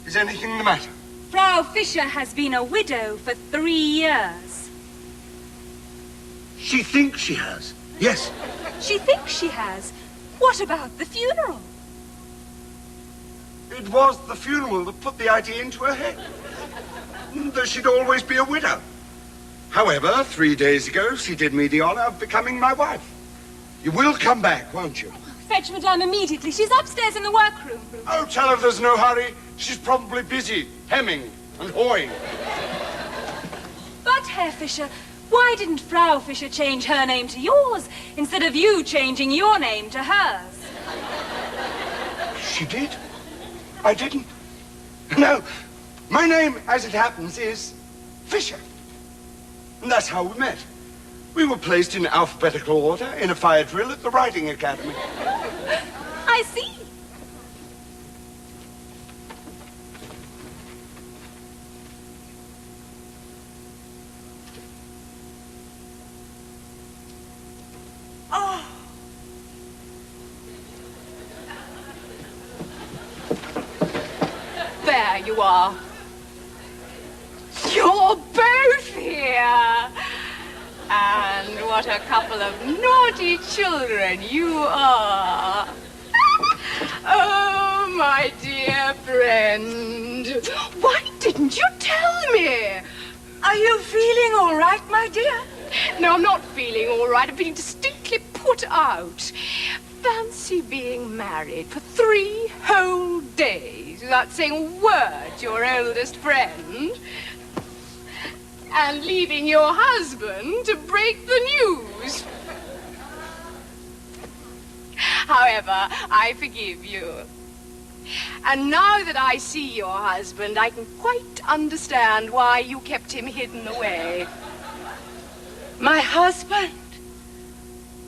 Is anything the matter? Frau Fischer has been a widow for 3 years. She thinks she has. Yes. She thinks she has. What about the funeral? It was the funeral that put the idea into her head. That she'd always be a widow. However, 3 days ago, she did me the honor of becoming my wife. You will come back, won't you? Fetch Madame immediately. She's upstairs in the workroom. Oh, tell her there's no hurry. She's probably busy, hemming and hawing. But, Herr Fischer, why didn't Frau Fischer change her name to yours instead of you changing your name to hers? She did. I didn't. No, my name, as it happens, is Fischer. And that's how we met. We were placed in alphabetical order in a fire drill at the Riding Academy. I see. Oh. There you are. You're both here. And what a couple of naughty children you are. Oh, my dear friend. Why didn't you tell me? Are you feeling all right, my dear? No, I'm not feeling all right. I'm feeling distinctly put out. Fancy being married for 3 whole days without saying a word to your oldest friend. And leaving your husband to break the news. However, I forgive you. And now that I see your husband, I can quite understand why you kept him hidden away. My husband?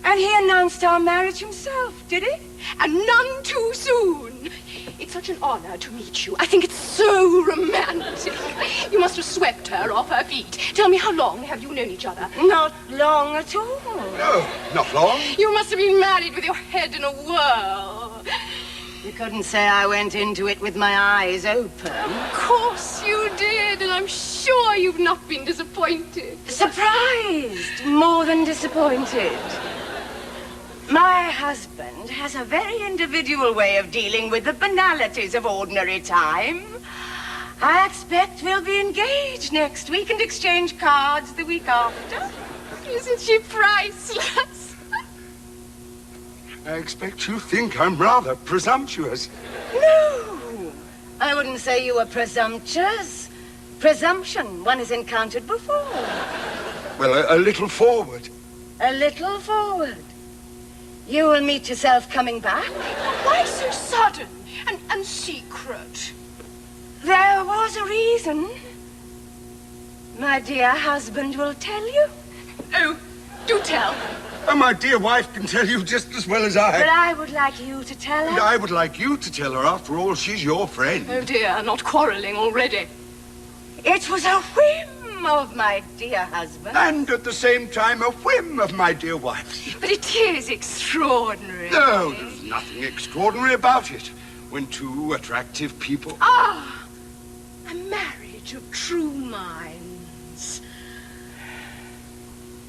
And he announced our marriage himself, did he? And none too soon. It's such an honor to meet you. I think it's so romantic. You must have swept her off her feet. Tell me, how long have you known each other? Not long at all. No, not long. You must have been married with your head in a whirl. You couldn't say I went into it with my eyes open. Of course you did, and I'm sure you've not been disappointed. Surprised, more than disappointed. My husband has a very individual way of dealing with the banalities of ordinary time. I expect we'll be engaged next week and exchange cards the week after. Isn't she priceless? I expect you think I'm rather presumptuous. No, I wouldn't say you were presumptuous. Presumption one has encountered before. Well, a little forward. A little forward. You will meet yourself coming back? Why so sudden and secret? There was a reason. My dear husband will tell you. Oh, do tell. Oh, my dear wife can tell you just as well as I. But I would like you to tell her. And I would like you to tell her. After all, she's your friend. Oh dear, not quarrelling already. It was a whim of my dear husband. And at the same time, a whim of my dear wife. But it is extraordinary. No, there's nothing extraordinary about it. When two attractive people... Ah, a marriage of true minds.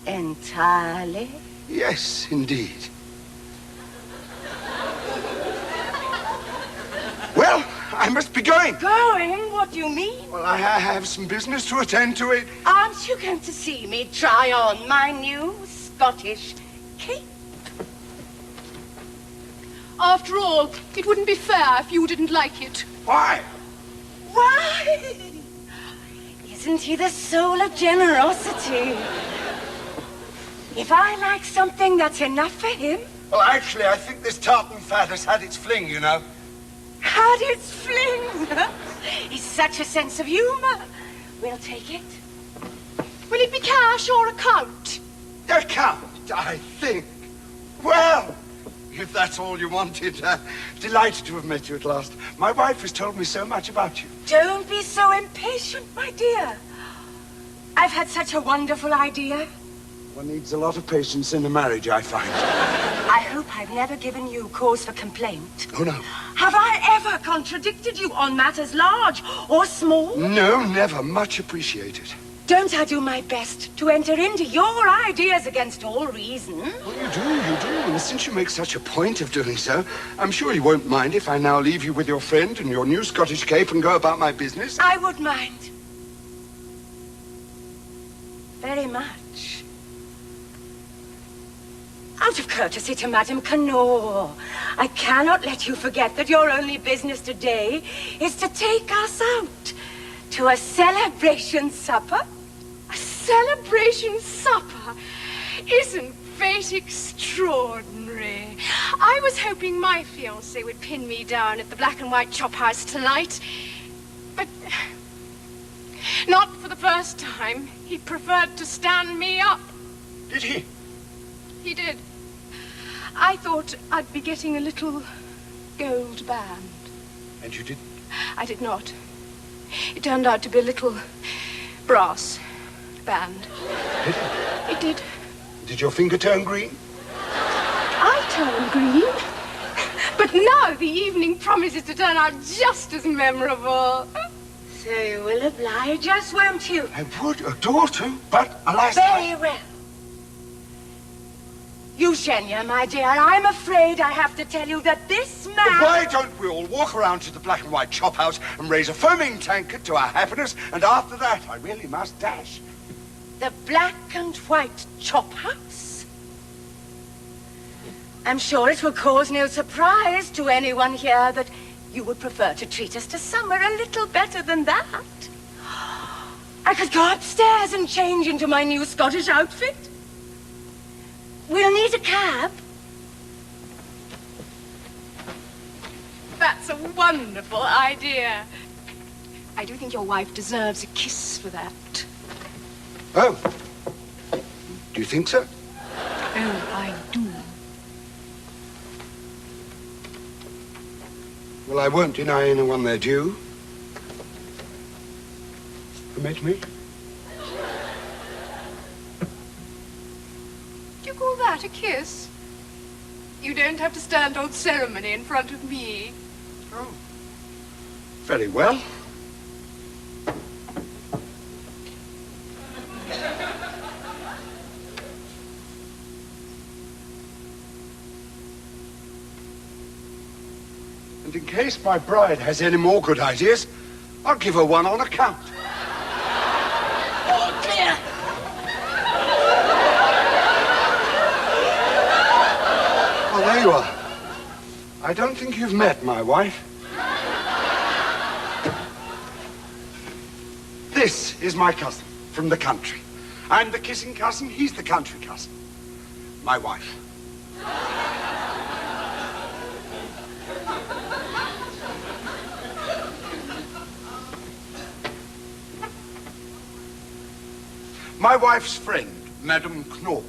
Entirely? Yes, indeed. Well, I must be going. Going? What do you mean? Well, I have some business to attend to it. Aren't you going to see me try on my new Scottish cape? After all, it wouldn't be fair if you didn't like it. Why? Why? Isn't he the soul of generosity? If I like something, that's enough for him. Well, actually, I think this tartan fad has had its fling, you know. Had its fling. He's such a sense of humor. We'll take it. Will it be cash or account? Account, I think. Well, if that's all you wanted, delighted to have met you at last. My wife has told me so much about you. Don't be so impatient, my dear. I've had such a wonderful idea. One needs a lot of patience in a marriage, I find. I hope I've never given you cause for complaint. Oh, no. Have I ever contradicted you on matters large or small? No, never. Much appreciated. Don't I do my best to enter into your ideas against all reason? Well, you do. And since you make such a point of doing so, I'm sure you won't mind if I now leave you with your friend and your new Scottish cape and go about my business. I would mind. Very much. Out of courtesy to Madame Canor, I cannot let you forget that your only business today is to take us out to a celebration supper. A celebration supper? Isn't fate extraordinary? I was hoping my fiancé would pin me down at the Black and White Chop House tonight, but not for the first time. He preferred to stand me up. Did he? He did. I thought I'd be getting a little gold band. And you did? I did not. It turned out to be a little brass band. Did it? It did. Did your finger turn green? I turned green. But now the evening promises to turn out just as memorable. So you will oblige us, won't you? I would adore to, but alas... Very well. Eugenia, my dear, I'm afraid I have to tell you that this man... But why don't we all walk around to the Black and White Chop House and raise a foaming tankard to our happiness, and after that, I really must dash. The Black and White Chop House? I'm sure it will cause no surprise to anyone here that you would prefer to treat us to somewhere a little better than that. I could go upstairs and change into my new Scottish outfit. We'll need a cab. That's a wonderful idea. I do think your wife deserves a kiss for that. Oh. Do you think so? Oh, I do. Well, I won't deny anyone their due. Permit me? Do you call that a kiss? You don't have to stand on ceremony in front of me. Oh. Very well. And in case my bride has any more good ideas, I'll give her one on account. All clear. Well, there you are. I don't think you've met my wife. This is my cousin from the country. I'm the kissing cousin, he's the country cousin. My wife. My wife's friend, Madame Knorr.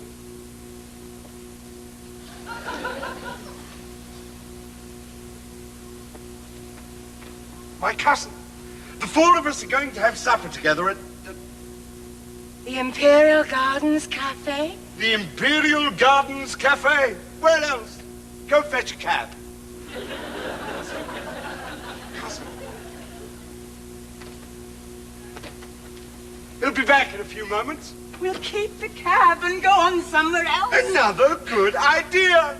My cousin. The four of us are going to have supper together at The Imperial Gardens Cafe? the Imperial Gardens Cafe. Where else? Go fetch a cab. Cousin. He'll be back in a few moments. We'll keep the cab and go on somewhere else. Another good idea.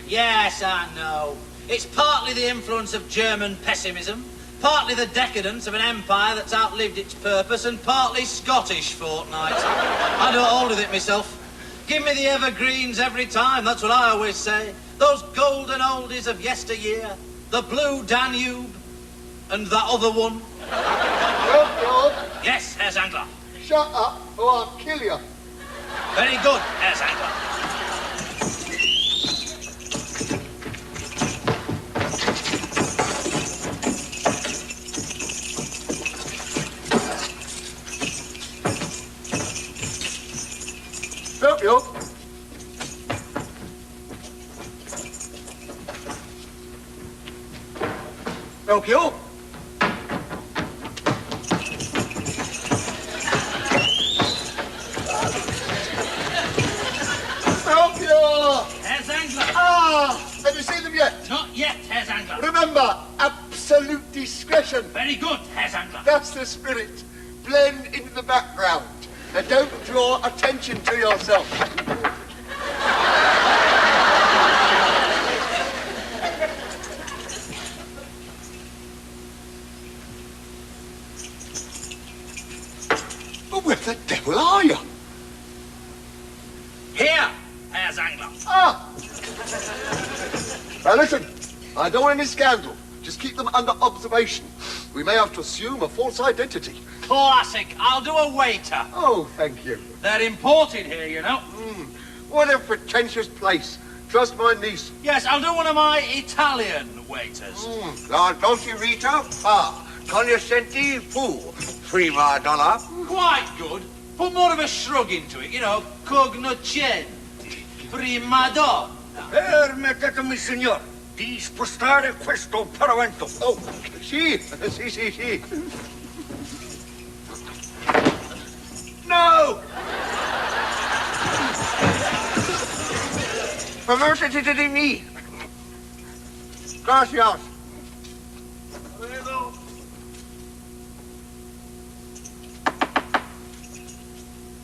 Yes, I know. It's partly the influence of German pessimism, partly the decadence of an empire that's outlived its purpose, and partly Scottish fortnight. I don't hold with it myself. Give me the evergreens every time, that's what I always say. Those golden oldies of yesteryear, the blue Danube, and that other one. Well, George. Yes, Herr Zangler. Shut up, or I'll kill you. Very good, Herr Zangler. Help you. Help you. Help you. Herr Zangler. Ah, have you seen them yet? Not yet, Herr Zangler. Remember, absolute discretion. Very good, Herr Zangler. That's the spirit. Blend into the background. And don't draw attention to yourself. But where the devil are you? Here, Herr Zangler. Ah! Now listen, I don't want any scandal. Just keep them under observation. We may have to assume a false identity. Classic. I'll do a waiter. Oh, thank you. They're imported here, you know. What a pretentious place. Trust my niece. Yes, I'll do one of my Italian waiters. La dolce vita, cognoscenti fu, prima donna. Quite good. Put more of a shrug into it, you know. Cognoscenti. Prima donna. Permettetemi, signor, di spostare questo paravento. Oh, sì. No! Permettete di me. Gracias.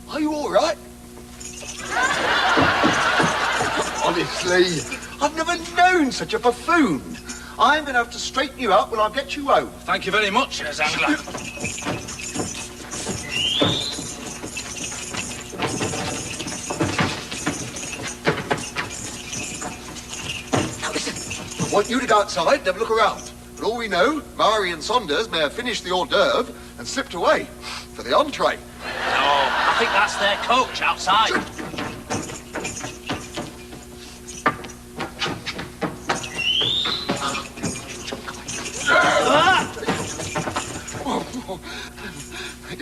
Are you all right? Honestly, I've never known such a buffoon. I'm going to have to straighten you out when I get you home. Thank you very much, Herr Zangler. I want you to go outside and have a look around. For all we know, Marion Saunders may have finished the hors d'oeuvre and slipped away for the entree. No, I think that's their coach outside.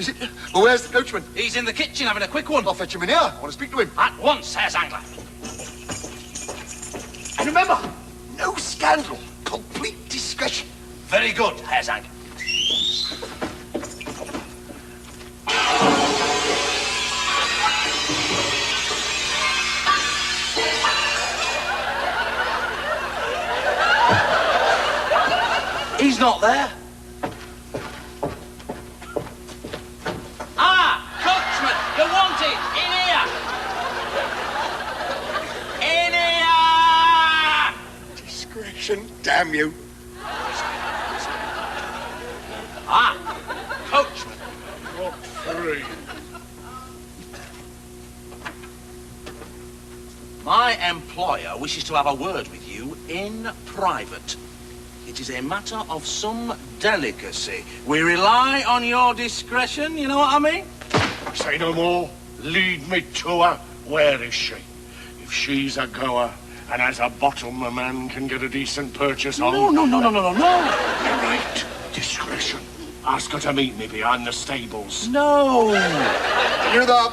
Is it? Well, where's the coachman? He's in the kitchen having a quick one. I'll fetch him in here. I want to speak to him. At once, Herr Zangler. And remember, no scandal. Complete discretion. Very good, Herr Zangler. He's not there. Ah, coachman, you're wanted. In here. In here. Discretion, damn you. Ah, coachman. Not free. My employer wishes to have a word with you in private. It is a matter of some delicacy. We rely on your discretion, you know what I mean? Say no more. Lead me to her. Where is she? If she's a goer and has a bottom, a man can get a decent purchase on. No. You're right. Discretion. Ask her to meet me behind the stables. No. You there?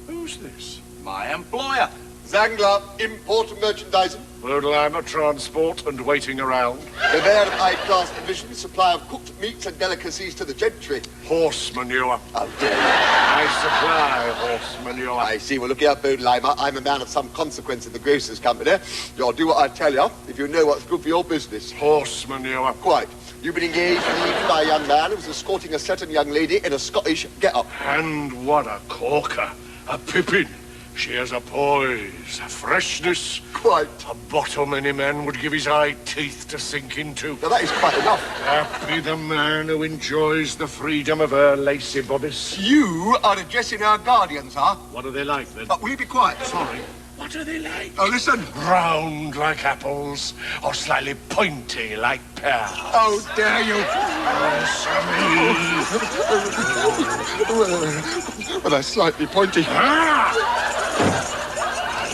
Who's this? My employer. Zangler, import and merchandising. Wordlheimer transport and waiting around. The there of high-class division, supply of cooked meats and delicacies to the gentry. Horse manure. How dare you. I supply horse manure. I see. Well, look here, Wordlheimer. I'm a man of some consequence in the grocer's company. You'll do what I tell you if you know what's good for your business. Horse manure. Quite. You've been engaged for the evening by a young man who was escorting a certain young lady in a Scottish get-up. And what a corker. A pippin. She has a poise, a freshness. Quite. A bottom any man would give his eye teeth to sink into. Now, that is quite enough. Happy the man who enjoys the freedom of her lacy bodice. You are addressing our guardians, huh? What are they like, then? Will you be quiet? Sorry. What are they like? Oh, listen. Round like apples, or slightly pointy like pears? Oh, dare you. Well, they're slightly pointy.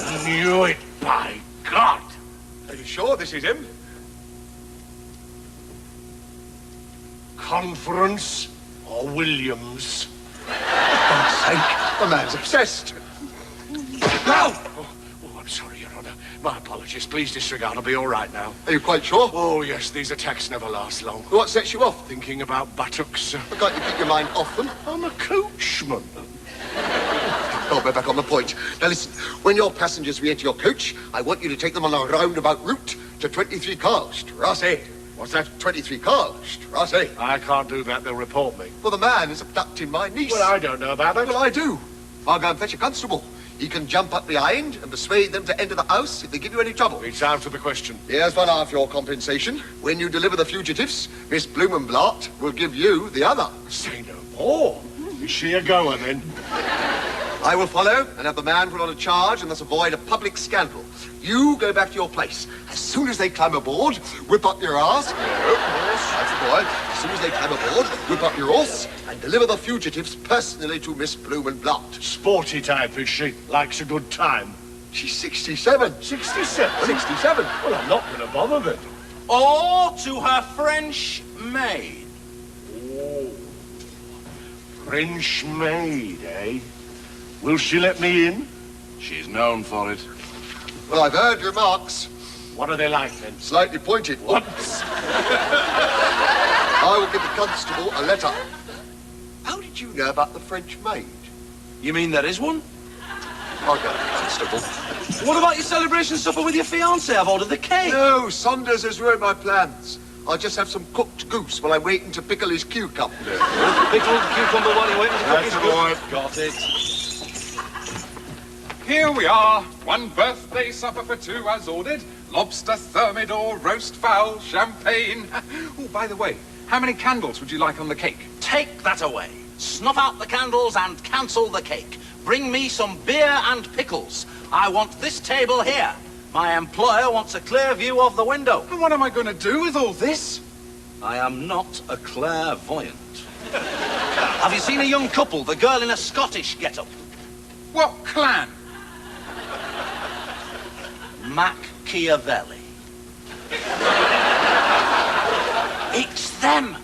I knew it, by God. Are you sure this is him? Conference or Williams? For God's sake, the man's obsessed. No! Oh, I'm sorry, Your Honour. My apologies. Please disregard. I'll be all right now. Are you quite sure? Oh, yes. These attacks never last long. What sets you off? Thinking about buttocks. Can't you keep your mind off them? I'm a coachman. Oh, we're back on the point. Now listen, when your passengers re-enter your coach, I want you to take them on a roundabout route to 23 cars, Strasse. What's that? 23 cars, Strasse. I can't do that. They'll report me. Well, the man is abducting my niece. Well, I don't know about that. Well, I do. I'll go and fetch a constable. He can jump up behind and persuade them to enter the house if they give you any trouble. It's out of the question. Here's one half your compensation. When you deliver the fugitives, Miss Blumenblatt will give you the other. Say no more. Is she a goer, then? I will follow and have the man put on a charge and thus avoid a public scandal. You go back to your place. As soon as they climb aboard, whip up your arse. No, horse, that's the boy. As soon as they climb aboard, whip up your horse and deliver the fugitives personally to Miss Blumenblatt. Sporty type, is she? Likes a good time. She's 67. 67? 67. Well, I'm not going to bother then. Or to her French maid. Oh. French maid, eh? Will she let me in? She's known for it. Well, I've heard your remarks. What are they like, then? Slightly pointed. What? I will give the constable a letter. How did you know about the French maid? You mean there is one? I'll go to the constable. What about your celebration supper with your fiancée? I've ordered the cake. No, Saunders has ruined my plans. I'll just have some cooked goose while I'm waiting to pickle his cucumber. Pickled cucumber while you're waiting to cook his That's right. goose. Got it. Here we are. One birthday supper for two as ordered. Lobster, thermidor, roast fowl, champagne. Oh, by the way, how many candles would you like on the cake? Take that away. Snuff out the candles and cancel the cake. Bring me some beer and pickles. I want this table here. My employer wants a clear view of the window. And what am I going to do with all this? I am not a clairvoyant. Have you seen a young couple, the girl in a Scottish get-up? What clan? Machiavelli. It's them.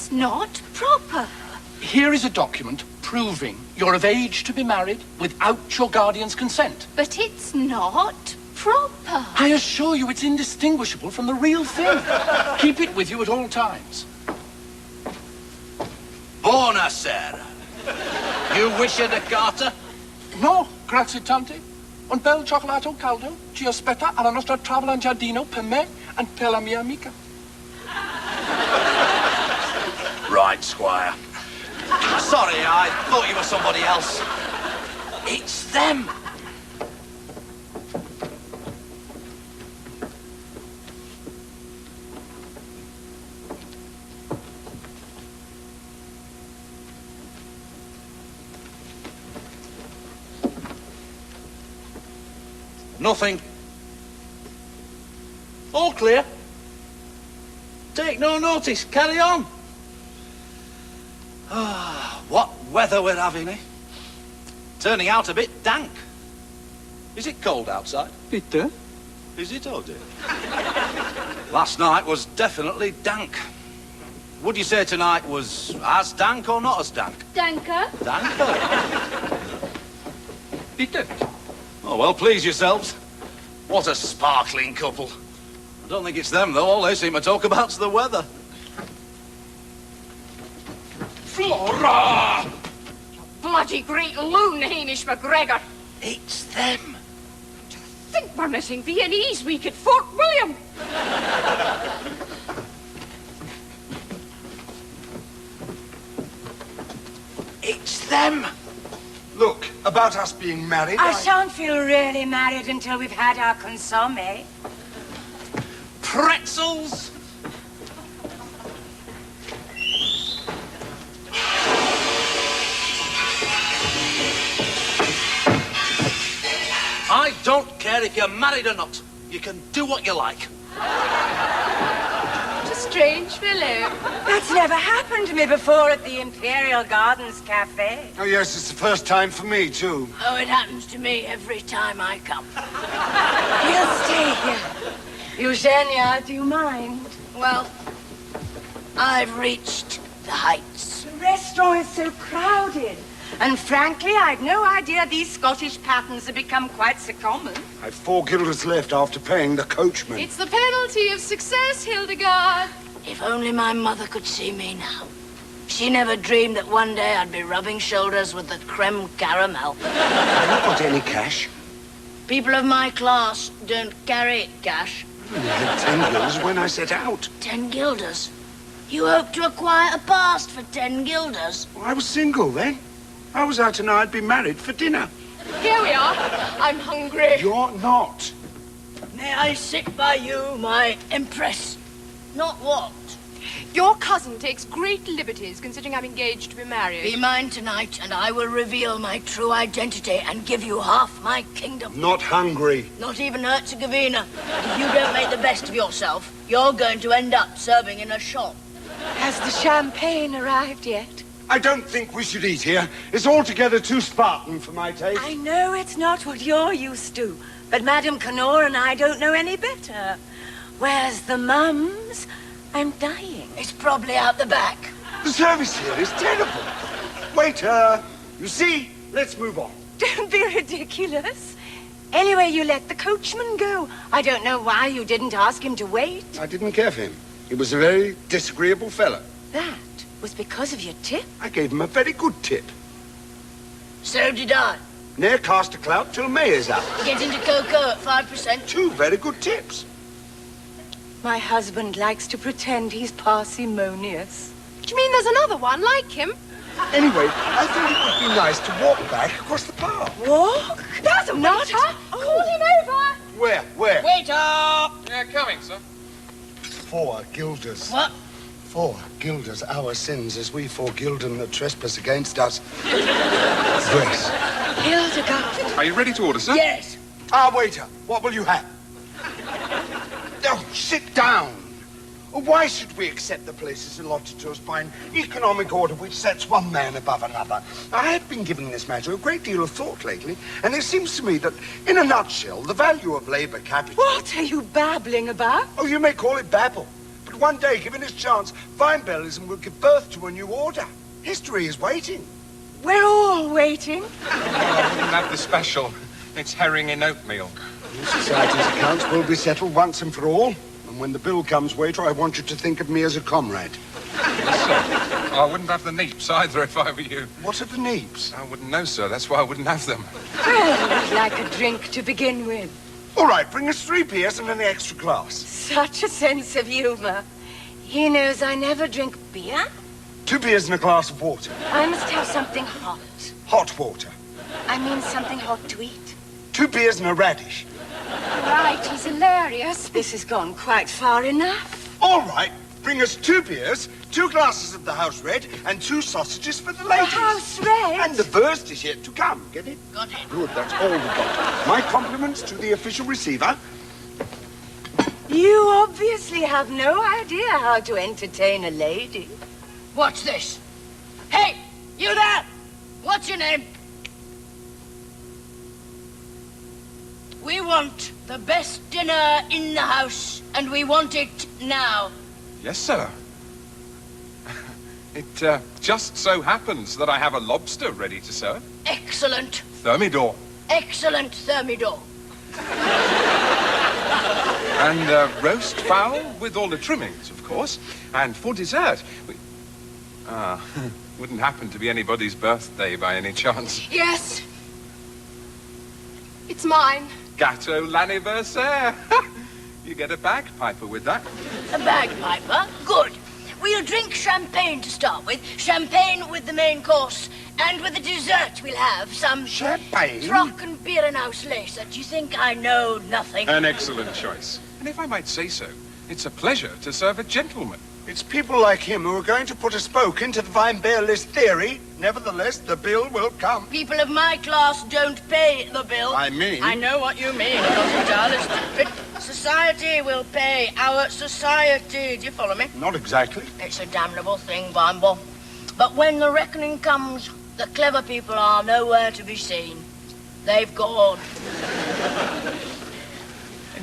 It's not proper. Here is a document proving you're of age to be married without your guardian's consent. But it's not proper. I assure you it's indistinguishable from the real thing. Keep it with you at all times. Buonasera. You wish a carta? No, grazie tante. Un bel cioccolato caldo ci aspetta alla nostra tavola in giardino per me and per la mia amica. Right, Squire. Sorry, I thought you were somebody else. It's them. Nothing. All clear. Take no notice. Carry on. Ah, what weather we're having, eh? Turning out a bit dank. Is it cold outside? Bitte? Is it, oh dear? Last night was definitely dank. Would you say tonight was as dank or not as dank? Danke. Danker. Bitte? Oh, well, please yourselves. What a sparkling couple. I don't think it's them, though. All they seem to talk about's the weather. Flora! Bloody great loon, Hamish McGregor. It's them. To think we're missing Viennese week at Fort William. It's them. Look, about us being married, I shan't feel really married until we've had our consomme. Pretzels. I don't care if you're married or not. You can do what you like. What a strange fellow. That's never happened to me before at the Imperial Gardens Cafe. Oh, yes, it's the first time for me, too. Oh, it happens to me every time I come. You'll stay here. Eugenia, do you mind? Well, I've reached the heights. The restaurant is so crowded. And frankly, I'd no idea these Scottish patterns have become quite so common. I've 4 guilders left after paying the coachman. It's the penalty of success, Hildegard. If only my mother could see me now. She never dreamed that one day I'd be rubbing shoulders with the creme caramel. Have you got any cash? People of my class don't carry cash. I had 10 guilders when I set out. 10 guilders? You hope to acquire a past for 10 guilders? Well, I was single then. How was I to know I'd be married for dinner? Here we are. I'm hungry. You're not. May I sit by you, my empress? Not what? Your cousin takes great liberties considering I'm engaged to be married. Be mine tonight, and I will reveal my true identity and give you half my kingdom. Not hungry. Not even Herzegovina. If you don't make the best of yourself, you're going to end up serving in a shop. Has the champagne arrived yet? I don't think we should eat here. It's altogether too Spartan for my taste. I know it's not what you're used to, but Madame Connor and I don't know any better. Where's the mums? I'm dying. It's probably out the back. The service here is terrible. Waiter, you see? Let's move on. Don't be ridiculous. Anyway, you let the coachman go. I don't know why you didn't ask him to wait. I didn't care for him. He was a very disagreeable fellow. That was because of your tip? I gave him a very good tip. So did I. Ne'er cast a clout till May is up. Get into cocoa at 5%. 2 very good tips. My husband likes to pretend he's parsimonious. Do you mean there's another one like him? Anyway, I thought it would be nice to walk back across the park. Walk? There's a waiter. Call him over. Where? Waiter! Yeah, coming, sir. 4 guilders. What? 4 guilders, our sins, as we forgild them that trespass against us. Grace. Hildegard. Are you ready to order, sir? Yes. Waiter, what will you have? Oh, sit down. Why should we accept the places allotted to us by an economic order which sets one man above another? I have been giving this matter a great deal of thought lately, and it seems to me that, in a nutshell, the value of labour capital... What are you babbling about? Oh, you may call it babble. But one day, given its chance, Vinebellism will give birth to a new order. History is waiting. We're all waiting. I wouldn't have the special. It's herring in oatmeal. Society's accounts will be settled once and for all. And when the bill comes, waiter, I want you to think of me as a comrade. Yes, sir. I wouldn't have the neeps either if I were you. What are the neeps? I wouldn't know, sir. That's why I wouldn't have them. Well, we'd like a drink to begin with. All right, bring us 3 beers and an extra glass. Such a sense of humor. He knows I never drink beer. 2 beers and a glass of water. I must have something hot. Hot water. I mean something hot to eat. 2 beers and a radish. Right, he's hilarious. This has gone quite far enough. All right, bring us 2 beers, 2 glasses of the house red, and 2 sausages for the ladies. The house red? And the first is yet to come. Get it? Got it. Good, that's all we got. My compliments to the official receiver. You obviously have no idea how to entertain a lady. What's this? Hey, you there! What's your name? We want the best dinner in the house, and we want it now. Yes, sir. It just so happens that I have a lobster ready to serve. Excellent. Thermidor. Excellent thermidor. And roast fowl with all the trimmings, of course. And for dessert, wouldn't happen to be anybody's birthday by any chance. Yes. It's mine. Gâteau l'anniversaire. You get a bagpiper with that. A bagpiper? Good. We'll drink champagne to start with. Champagne with the main course. And with the dessert we'll have some... Champagne? Trockenbeerenhaus lacer. Do you think I know nothing? An excellent choice. And if I might say so, it's a pleasure to serve a gentleman. It's people like him who are going to put a spoke into the Vinebellis theory. Nevertheless, the bill will come. People of my class don't pay the bill. I mean... I know what you mean, Charles. But society will pay. Our society. Do you follow me? Not exactly. It's a damnable thing, Bimble. But when the reckoning comes, the clever people are nowhere to be seen. They've gone.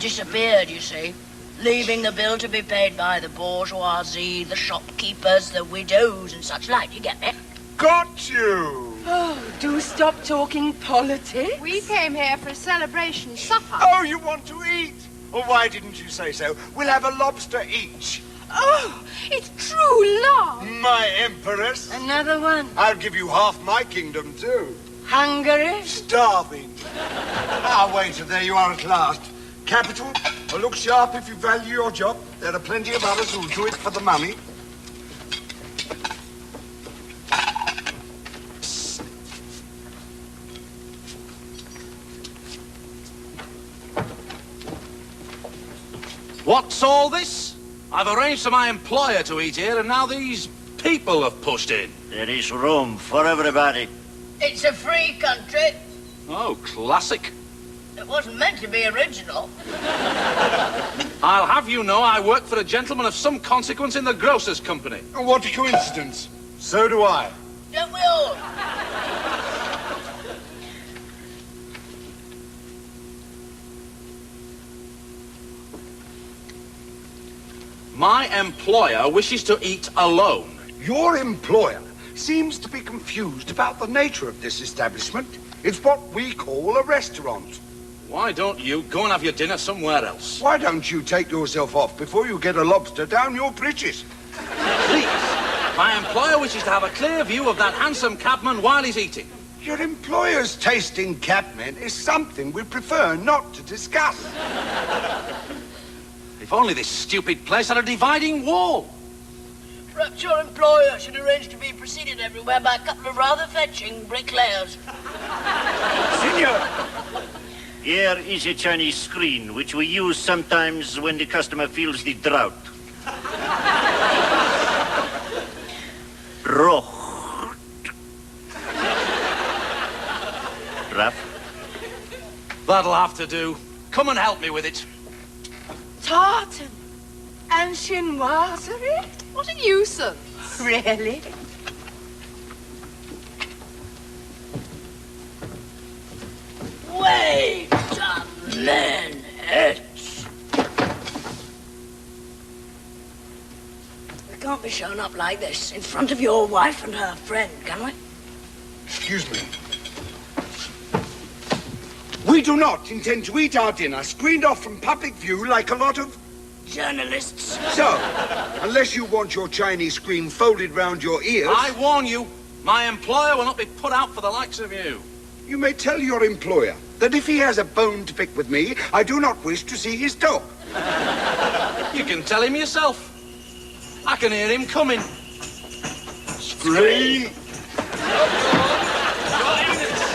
Disappeared, you see. Leaving the bill to be paid by the bourgeoisie, the shopkeepers, the widows, and such like. You get me? Got you! Oh, do stop talking politics. We came here for a celebration supper. Oh, you want to eat? Well, why didn't you say so? We'll have a lobster each. Oh, it's true love. My empress. Another one. I'll give you half my kingdom, too. Hungary? Starving. Ah, waiter, there you are at last. Capital. Well, look sharp if you value your job. There are plenty of others who'll do it for the money. What's all this? I've arranged for my employer to eat here, and now these people have pushed in. There is room for everybody. It's a free country. Oh, classic. It wasn't meant to be original. I'll have you know I work for a gentleman of some consequence in the grocer's company. Oh, what a coincidence. So do I. Don't we all? My employer wishes to eat alone. Your employer seems to be confused about the nature of this establishment. It's what we call a restaurant. Why don't you go and have your dinner somewhere else? Why don't you take yourself off before you get a lobster down your britches? Please. My employer wishes to have a clear view of that handsome cabman while he's eating. Your employer's taste in cabmen is something we prefer not to discuss. If only this stupid place had a dividing wall. Perhaps your employer should arrange to be preceded everywhere by a couple of rather fetching bricklayers. Senor! Here is a Chinese screen, which we use sometimes when the customer feels the drought. Roch. Rough. That'll have to do. Come and help me with it. Tartan and chinoiserie? What a nuisance. Really? Wait a minute. be shown up like this in front of your wife and her friend, can we? Excuse me. We do not intend to eat our dinner screened off from public view like a lot of journalists. So, unless you want your Chinese screen folded round your ears... I warn you, my employer will not be put out for the likes of you. You may tell your employer that if he has a bone to pick with me, I do not wish to see his dog. You can tell him yourself. I can hear him coming. Screen!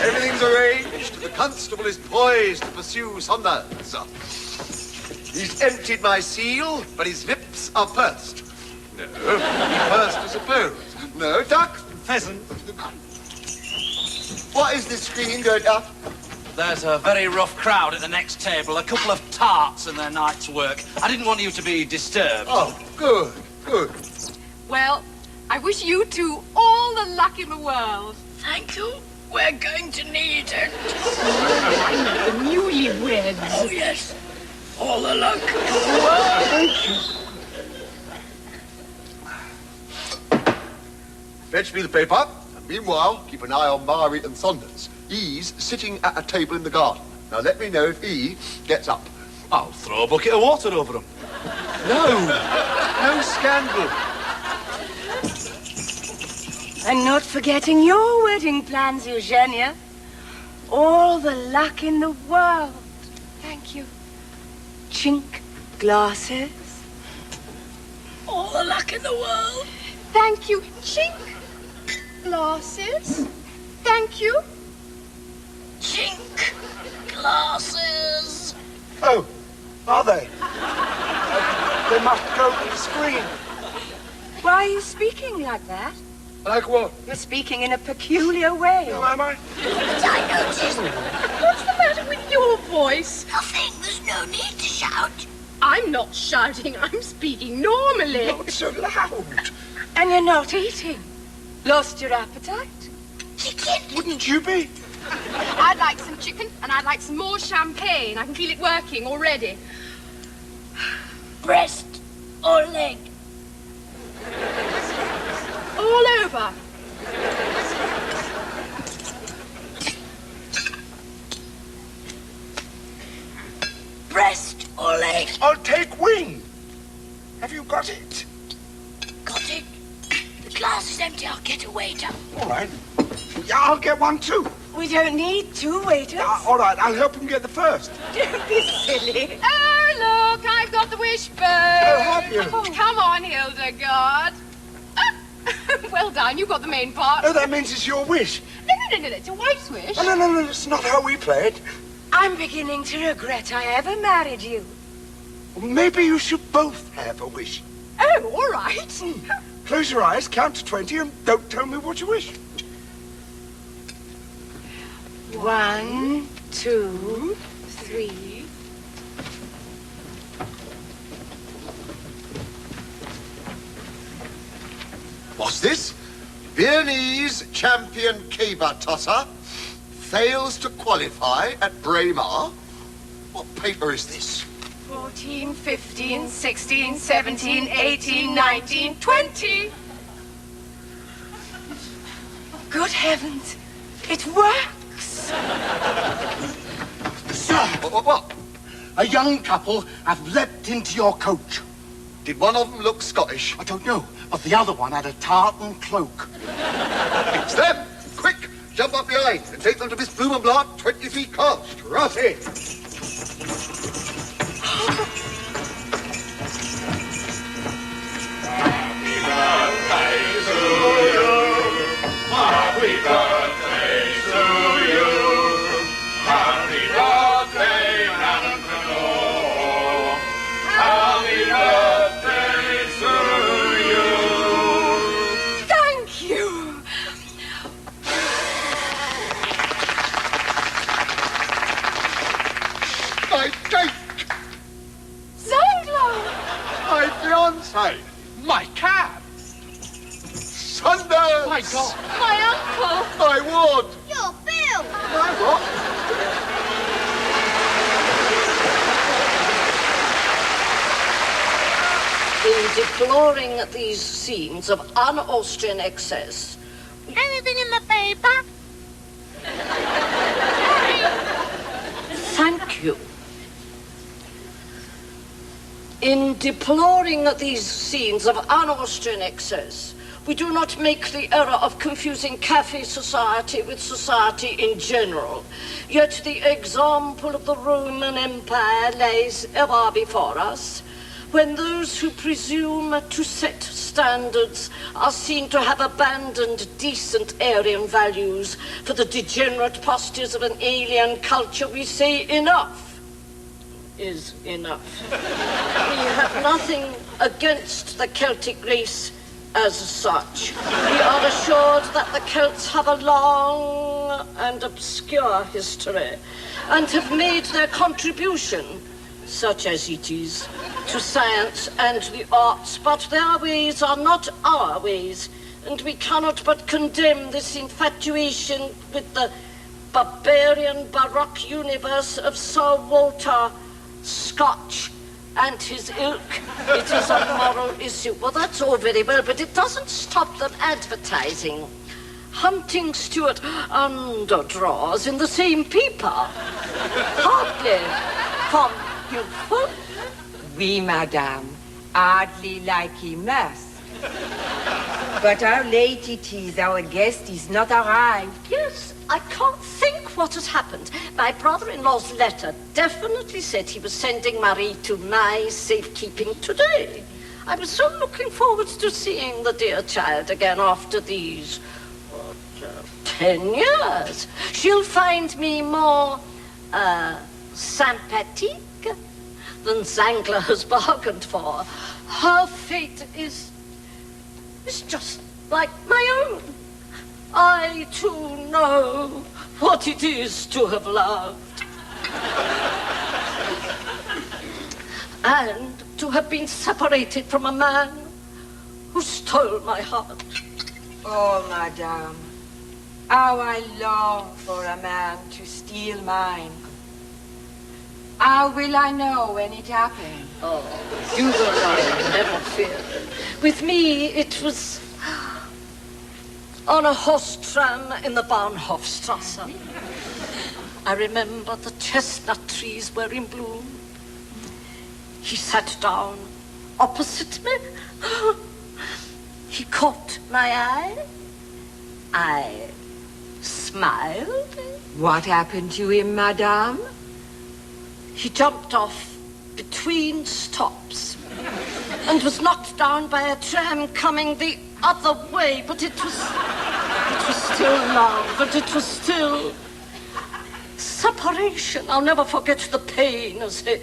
Everything's arranged. The constable is poised to pursue Saunders. He's emptied my seal, but his lips are pursed. No, he pursed, I suppose. No, duck. Pheasant. What is this screen going up? There's a very rough crowd at the next table. A couple of tarts and their night's work. I didn't want you to be disturbed. Oh, good, good. Well, I wish you two all the luck in the world. Thank you. We're going to need it. The newlyweds. Oh, yes. All the luck. Thank you. Fetch me the paper, and meanwhile, keep an eye on Mary and Saunders. He's sitting at a table in the garden. Now let me know if he gets up. I'll throw a bucket of water over him. No scandal. And not forgetting your wedding plans, Eugenia. All the luck in the world. Thank you. Chink glasses. All the luck in the world. Thank you. Chink glasses. Thank you. Chink glasses. Oh, are they? They must go to the screen. Why are you speaking like that? Like what? You're speaking in a peculiar way. Oh, am I? But I noticed. What's the matter with your voice? Nothing. There's no need to shout. I'm not shouting. I'm speaking normally. Not so loud. And you're not eating. Lost your appetite? Chicken. Wouldn't you be? I'd like some chicken and I'd like some more champagne. I can feel it working already. Breast or leg? All over. Breast or leg? I'll take wing. Have you got it? Got it. The glass is empty. I'll get a waiter. All right. Yeah, I'll get one too. We don't need two waiters. All right, I'll help him get the first. Don't be silly. Oh, look, I've got the wishbone. have you? Oh, come on, Hildegard. Well done, you got the main part. Oh, that means it's your wish. No, it's a wife's wish. Oh, no, that's not how we play it. I'm beginning to regret I ever married you. Well, maybe you should both have a wish. Oh, all right. Close your eyes, count to 20, and don't tell me what you wish. 1, 2, 3. What's this? Viennese champion caber tosser fails to qualify at Braemar. What paper is this? 14, 15, 16, 17, 18, 19, 20. Good heavens, it works. Sir, What? a young couple have leapt into your coach. Did one of them look Scottish? I don't know, but the other one had a tartan cloak. It's them! Quick! Jump up behind and take them to Miss Blumenblatt, 20 feet cost. Rush in! Happy birthday to you. Happy birthday to you. Happy birthday, Madam Canor. Happy birthday to you. Thank you. My cake! Zangler! My fiancé! My cab! Saunders! My God! My uncle. My ward! Your bill. My what? The deploring these scenes of un-Austrian excess... Anything in the paper? Thank you. In deploring these scenes of un-Austrian excess, we do not make the error of confusing cafe society with society in general. Yet the example of the Roman Empire lays ever before us, when those who presume to set standards are seen to have abandoned decent Aryan values for the degenerate postures of an alien culture, we say enough is enough. We have nothing against the Celtic race as such. We are assured that the Celts have a long and obscure history and have made their contribution, such as it is, to science and the arts, but their ways are not our ways, and we cannot but condemn this infatuation with the barbarian baroque universe of Sir Walter Scott and his ilk. It is a moral issue. Well, that's all very well, but it doesn't stop them advertising hunting Stuart underdraws in the same paper. Hardly from you. Oui, madame. Hardly like him us. But how late it is. Our guest is not arrived. Yes, I can't think what has happened. My brother-in-law's letter definitely said he was sending Marie to my safekeeping today. I was so looking forward to seeing the dear child again after these 10 years. She'll find me more sympathique than Zangler has bargained for. Her fate is just like my own. I, too, know what it is to have loved. And to have been separated from a man who stole my heart. Oh, madame, how I long for a man to steal mine. How will I know when it happened? Oh, you don't know, never fear. With me, it was on a horse tram in the Bahnhofstrasse. I remember the chestnut trees were in bloom. He sat down opposite me. He caught my eye. I smiled. What happened to him, madame? He jumped off between stops and was knocked down by a tram coming the other way, but it was still love, but it was still separation. I'll never forget the pain as he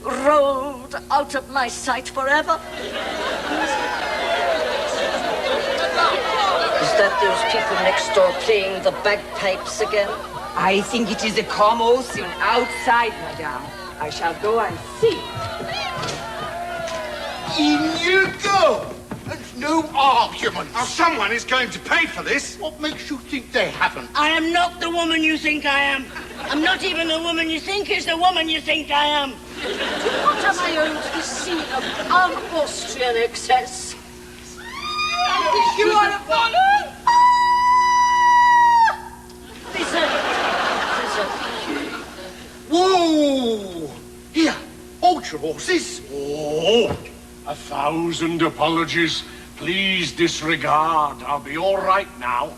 rolled out of my sight forever. Is that those people next door playing the bagpipes again? I think it is a commotion outside, madame. I shall go and see. In you go! And no argument. Now, someone is going to pay for this. What makes you think they haven't? I am not the woman you think I am. I'm not even the woman you think is the woman you think I am. What am I owed to the scene of un-Austrian excess? You are a follower? Whoa! Here, hold your horses. Oh, 1,000 apologies. Please disregard. I'll be all right now.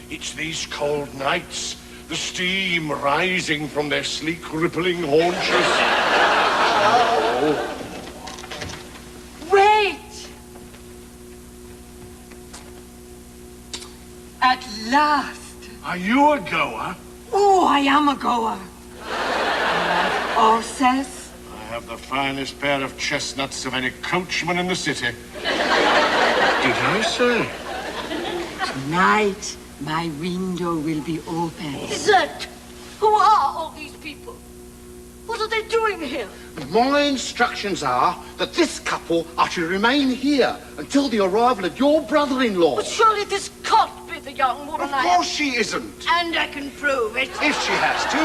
It's these cold nights. The steam rising from their sleek, rippling haunches. Oh. Wait! At last. Are you a goer? Oh, I am a goer. Horses? I have the finest pair of chestnuts of any coachman in the city. Did I say? Tonight, my window will be open. Zed, who are all these people? What are they doing here? My instructions are that this couple are to remain here until the arrival of your brother-in-law. But surely this can't be the young woman. Of course she isn't. And I can prove it. If she has to.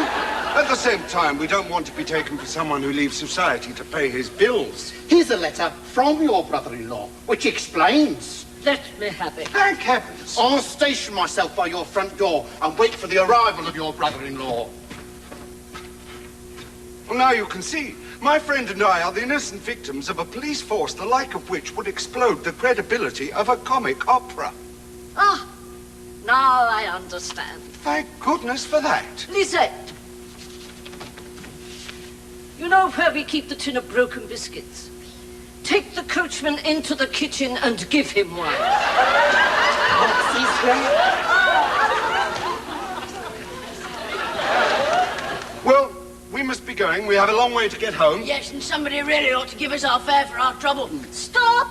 At the same time, we don't want to be taken for someone who leaves society to pay his bills. Here's a letter from your brother-in-law, which explains. Let me have it. Thank heavens. I'll station myself by your front door and wait for the arrival of your brother-in-law. Well, now you can see. My friend and I are the innocent victims of a police force the like of which would explode the credibility of a comic opera. Ah, now I understand. Thank goodness for that. Lisette, you know where we keep the tin of broken biscuits? Take the coachman into the kitchen and give him one. What's his name? Well, we must be going. We have a long way to get home. Yes, and somebody really ought to give us our fare for our trouble. Stop!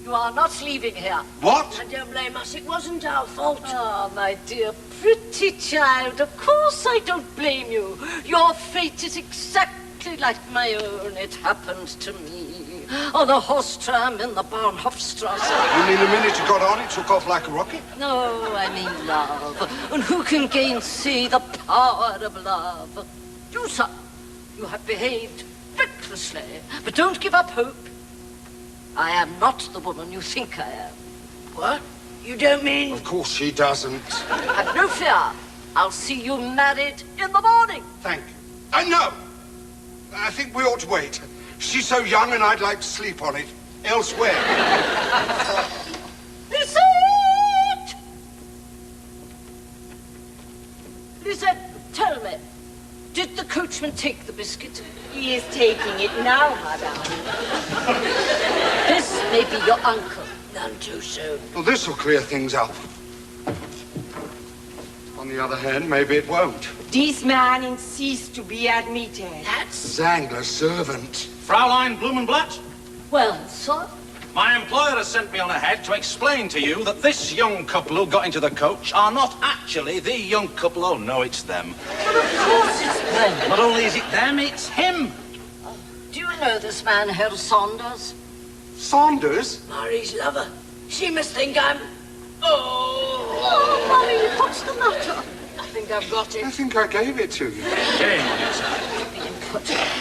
You are not leaving here. What? And don't blame us. It wasn't our fault. Ah, my dear pretty child, of course I don't blame you. Your fate is exactly like my own. It happened to me on a horse tram in the Bahnhofstrasse. You mean the minute you got on, it took off like a rocket? No, I mean love. And who can gainsay the power of love? You, sir, you have behaved recklessly, but don't give up hope. I am not the woman you think I am. What? You don't mean... Of course she doesn't. Have no fear. I'll see you married in the morning. Thank you. No! I think we ought to wait. She's so young and I'd like to sleep on it. Elsewhere. Lisette! Lisette, tell me, did the coachman take the biscuit? He is taking it now, madame. This may be your uncle. None too soon. Well, this will clear things up. On the other hand, maybe it won't. This man insists to be admitted. That's... Zangler's servant. Fraulein Blumenblatt? Well, sir? My employer has sent me on ahead to explain to you that this young couple who got into the coach are not actually the young couple. Oh, no, it's them. Well, of course it's them. Not only is it them, it's him. Do you know this man, Herr Saunders? Saunders? Marie's lover. She must think I'm... Oh, Mummy, what's the matter? I think I've got it. I think I gave it to you. Shame on you, sir.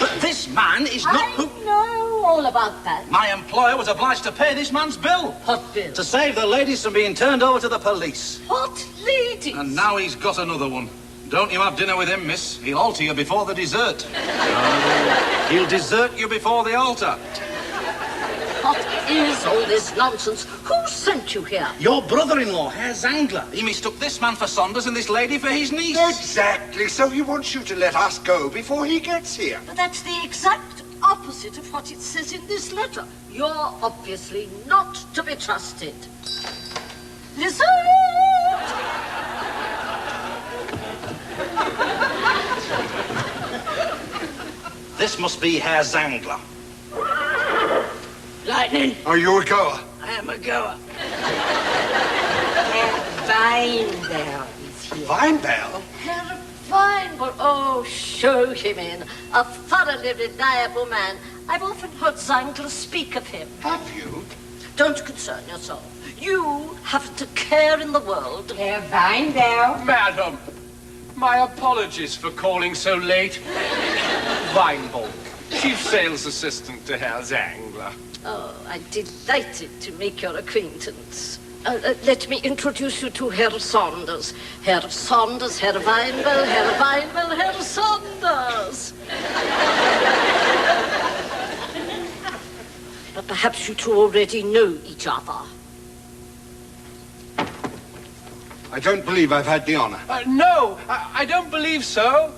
But this man is not who... I know all about that. My employer was obliged to pay this man's bill. What bill? To save the ladies from being turned over to the police. What ladies? And now he's got another one. Don't you have dinner with him, miss. He'll alter you before the dessert. He'll desert you before the altar. What is all this nonsense? Who sent you here? Your brother-in-law, Herr Zangler. He mistook this man for Saunders and this lady for his niece. Exactly. So he wants you to let us go before he gets here. But that's the exact opposite of what it says in this letter. You're obviously not to be trusted. Lizette! This must be Herr Zangler. Lightning. Are you a goer? I am a goer. Weinberg is here. Weinberg? Herr Weinberg, oh, show him in. A thoroughly reliable man. I've often heard Zangler speak of him. Have you? Don't concern yourself. You haven't a care in the world. Herr Weinberg. Madam, my apologies for calling so late. Weinberg, chief sales assistant to Herr Zangler. Oh, I'm delighted to make your acquaintance. Let me introduce you to Herr Saunders. Herr Saunders, Herr Weinberg, Herr Weinberg, Herr Saunders. But perhaps you two already know each other. I don't believe I've had the honor. No, I don't believe so.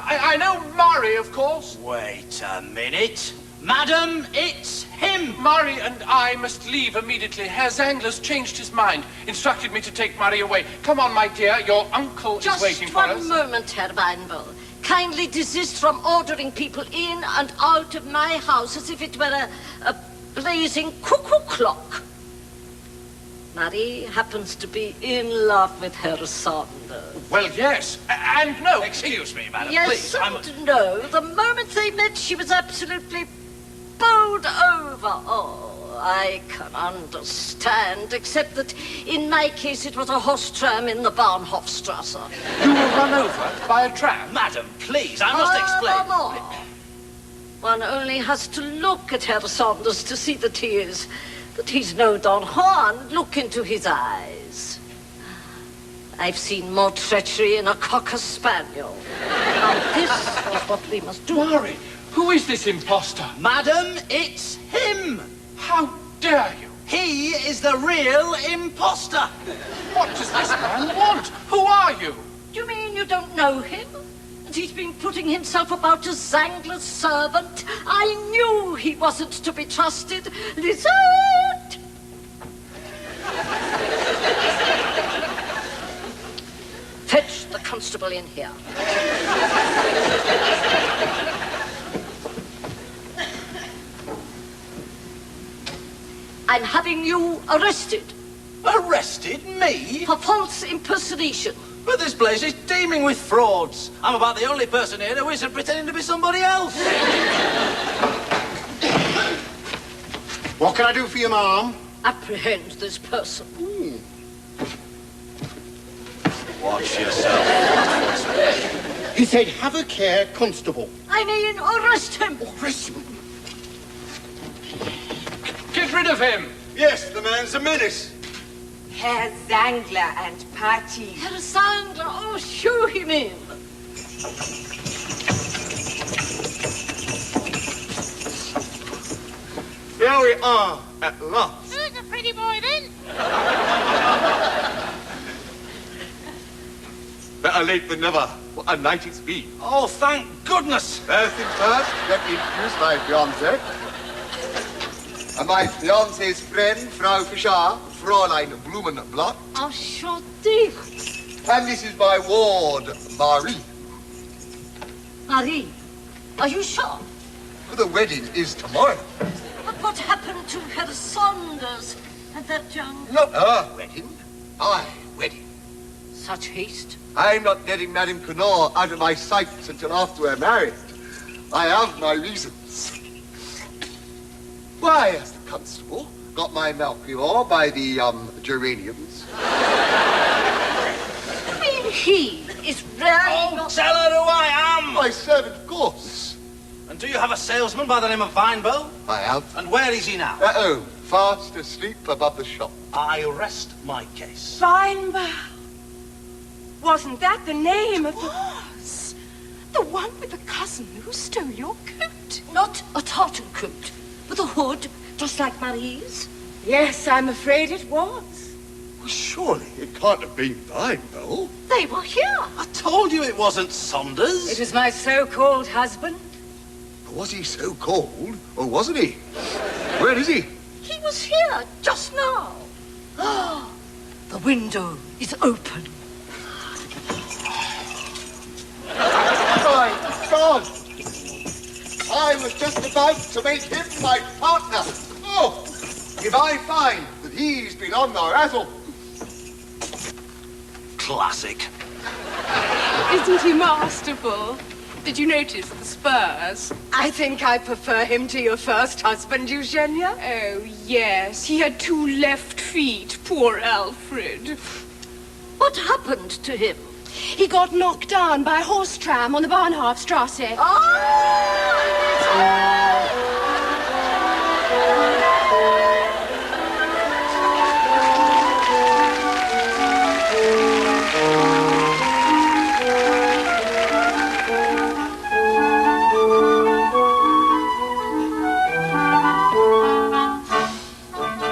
I know Murray, of course. Wait a minute. Madam, it's him. Murray and I must leave immediately. Herr Zangler's changed his mind, instructed me to take Murray away. Come on, my dear, your uncle is waiting for us. Just one moment, Herr Weinberg. Kindly desist from ordering people in and out of my house as if it were a blazing cuckoo clock. Murray happens to be in love with Herr Saunders. Well, yes, and no. Excuse me, madam, Yes, please. and no. The moment they met, she was absolutely bowled over. Oh, I can understand, except that in my case it was a horse tram in the Bahnhofstrasse. You were run over by a tram? Madam, please, I must explain. Furthermore, one only has to look at Herr Saunders to see that he's no Don Juan. Look into his eyes. I've seen more treachery in a cocker spaniel. Now this is what we must do. Mary, who is this imposter? Madam, it's him. How dare you? He is the real imposter. What does this man want? Who are you? Do you mean you don't know him? And he's been putting himself about as Zangler's servant? I knew he wasn't to be trusted. Lizette! Fetch the constable in here. I'm having you arrested. Arrested? Me? For false impersonation. But this place is teeming with frauds. I'm about the only person here who isn't pretending to be somebody else. What can I do for you, ma'am? Apprehend this person. Watch yourself. He said, have a care, constable. I mean, arrest him. Arrest him? Get rid of him. Yes, the man's a menace. Herr Zangler and Party. Herr Zangler, oh, shoo him in. Here we are, at last. Who's a pretty boy, then? Better late than never. What a night it's been. Oh, thank goodness. First things first, let me introduce my fiancée. And my fiancée's friend, Frau Fischer, Fräulein Blumenblatt. Enchanté. And this is my ward, Marie. Marie, are you sure? The wedding is tomorrow. But what happened to Herr Saunders and that young... Not her wedding, my wedding. Such haste. I'm not letting Madame Connor out of my sights until after we're married. I have my reasons. Why, has the constable got my Melchior by the, geraniums? I mean, he is really not... Tell her who I am. My servant, of course. And do you have a salesman by the name of Weinberg? I have. And where is he now? At home, fast asleep above the shop. I rest my case. Weinberg. Wasn't that the name of the... Was. The one with the cousin who stole your coat. Not a tartan coat, with a hood, just like Marie's. Yes, I'm afraid it was. Well, surely it can't have been Weinberg. They were here. I told you it wasn't Saunders. It was my so-called husband. Was he so cold, or wasn't he? Where is he? He was here just now. Oh, the window is open. My God! I was just about to make him my partner. Oh, if I find that he's been on the razzle. Classic. Isn't he masterful? Did you notice the spurs? I think I prefer him to your first husband, Eugenia. Oh, yes. He had 2 left feet, poor Alfred. What happened to him? He got knocked down by a horse tram on the Bahnhofstrasse.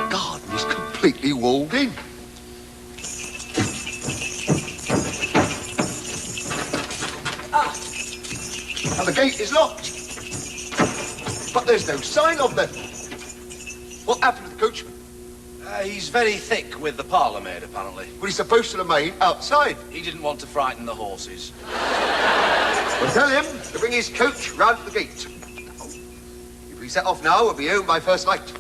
Garden is completely walled in. And the gate is locked. But there's no sign of them. What happened to the coachman? He's very thick with the parlour maid, apparently. Well, he's supposed to remain outside. He didn't want to frighten the horses. Well, tell him to bring his coach round to the gate. If we set off now, we'll be home by first light.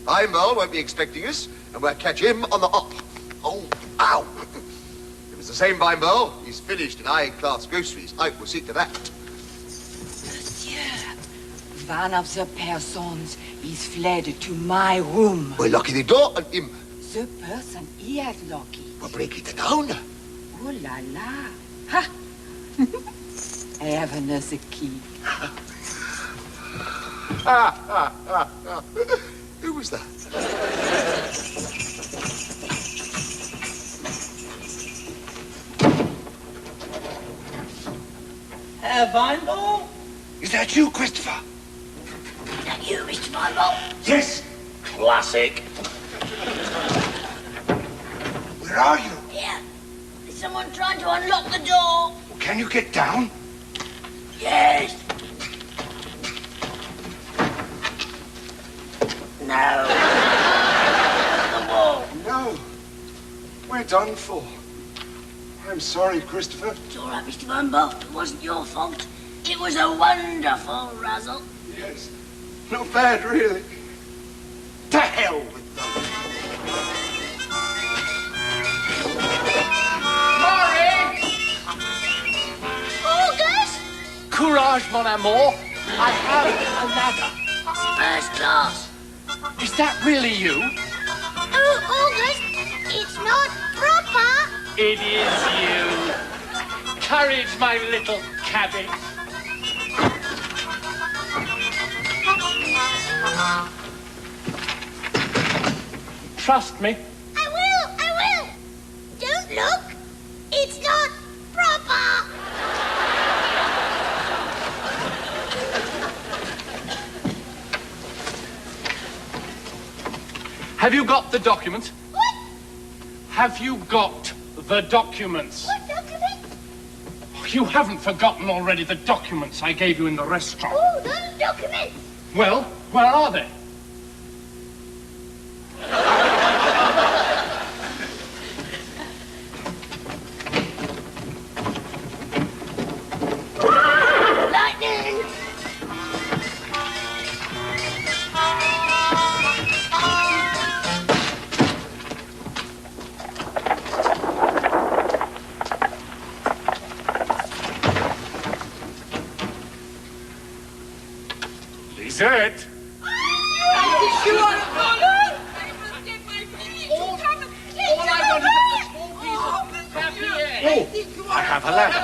Weinberg won't be expecting us, and we'll catch him on the hop. Oh, ow! If it's the same Weinberg, he's finished in high-class groceries. I will see to that. Monsieur, one of the persons is fled to my room. Well, lock the door on him. The person is lucky. Well, break it down. Oh la la. Ha! I have another key. Who was that? Herr Weinball? Is that you, Christopher? Is that you, Mr. Bible? Yes. Classic. Where are you? Here. Is someone trying to unlock the door? Can you get down? Yes. No. The wall. No. We're done for. I'm sorry, Christopher. It's all right, Mr. Bumble. It wasn't your fault. It was a wonderful razzle. Yes. Not bad, really. To hell with them. August! Courage, mon amour. I have a ladder. First class. Is that really you? Oh, August, it's not proper. It is you. Courage, my little cabbage. Trust me. I will. Don't look. It's not proper. Have you got the document? What? Have you got the documents? What document? You haven't forgotten already the documents I gave you in the restaurant. Oh, those documents. Well, where are they? Lightning! Lisette! Oh, I have a ladder.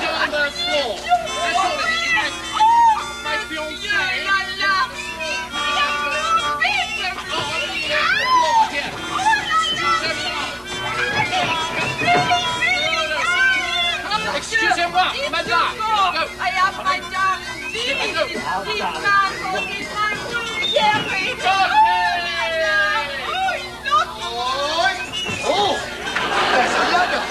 Down the floor. My fiancée. Excusez-moi, madame. I have my darling. This man is my new Jerry. Oh! There's a ladder!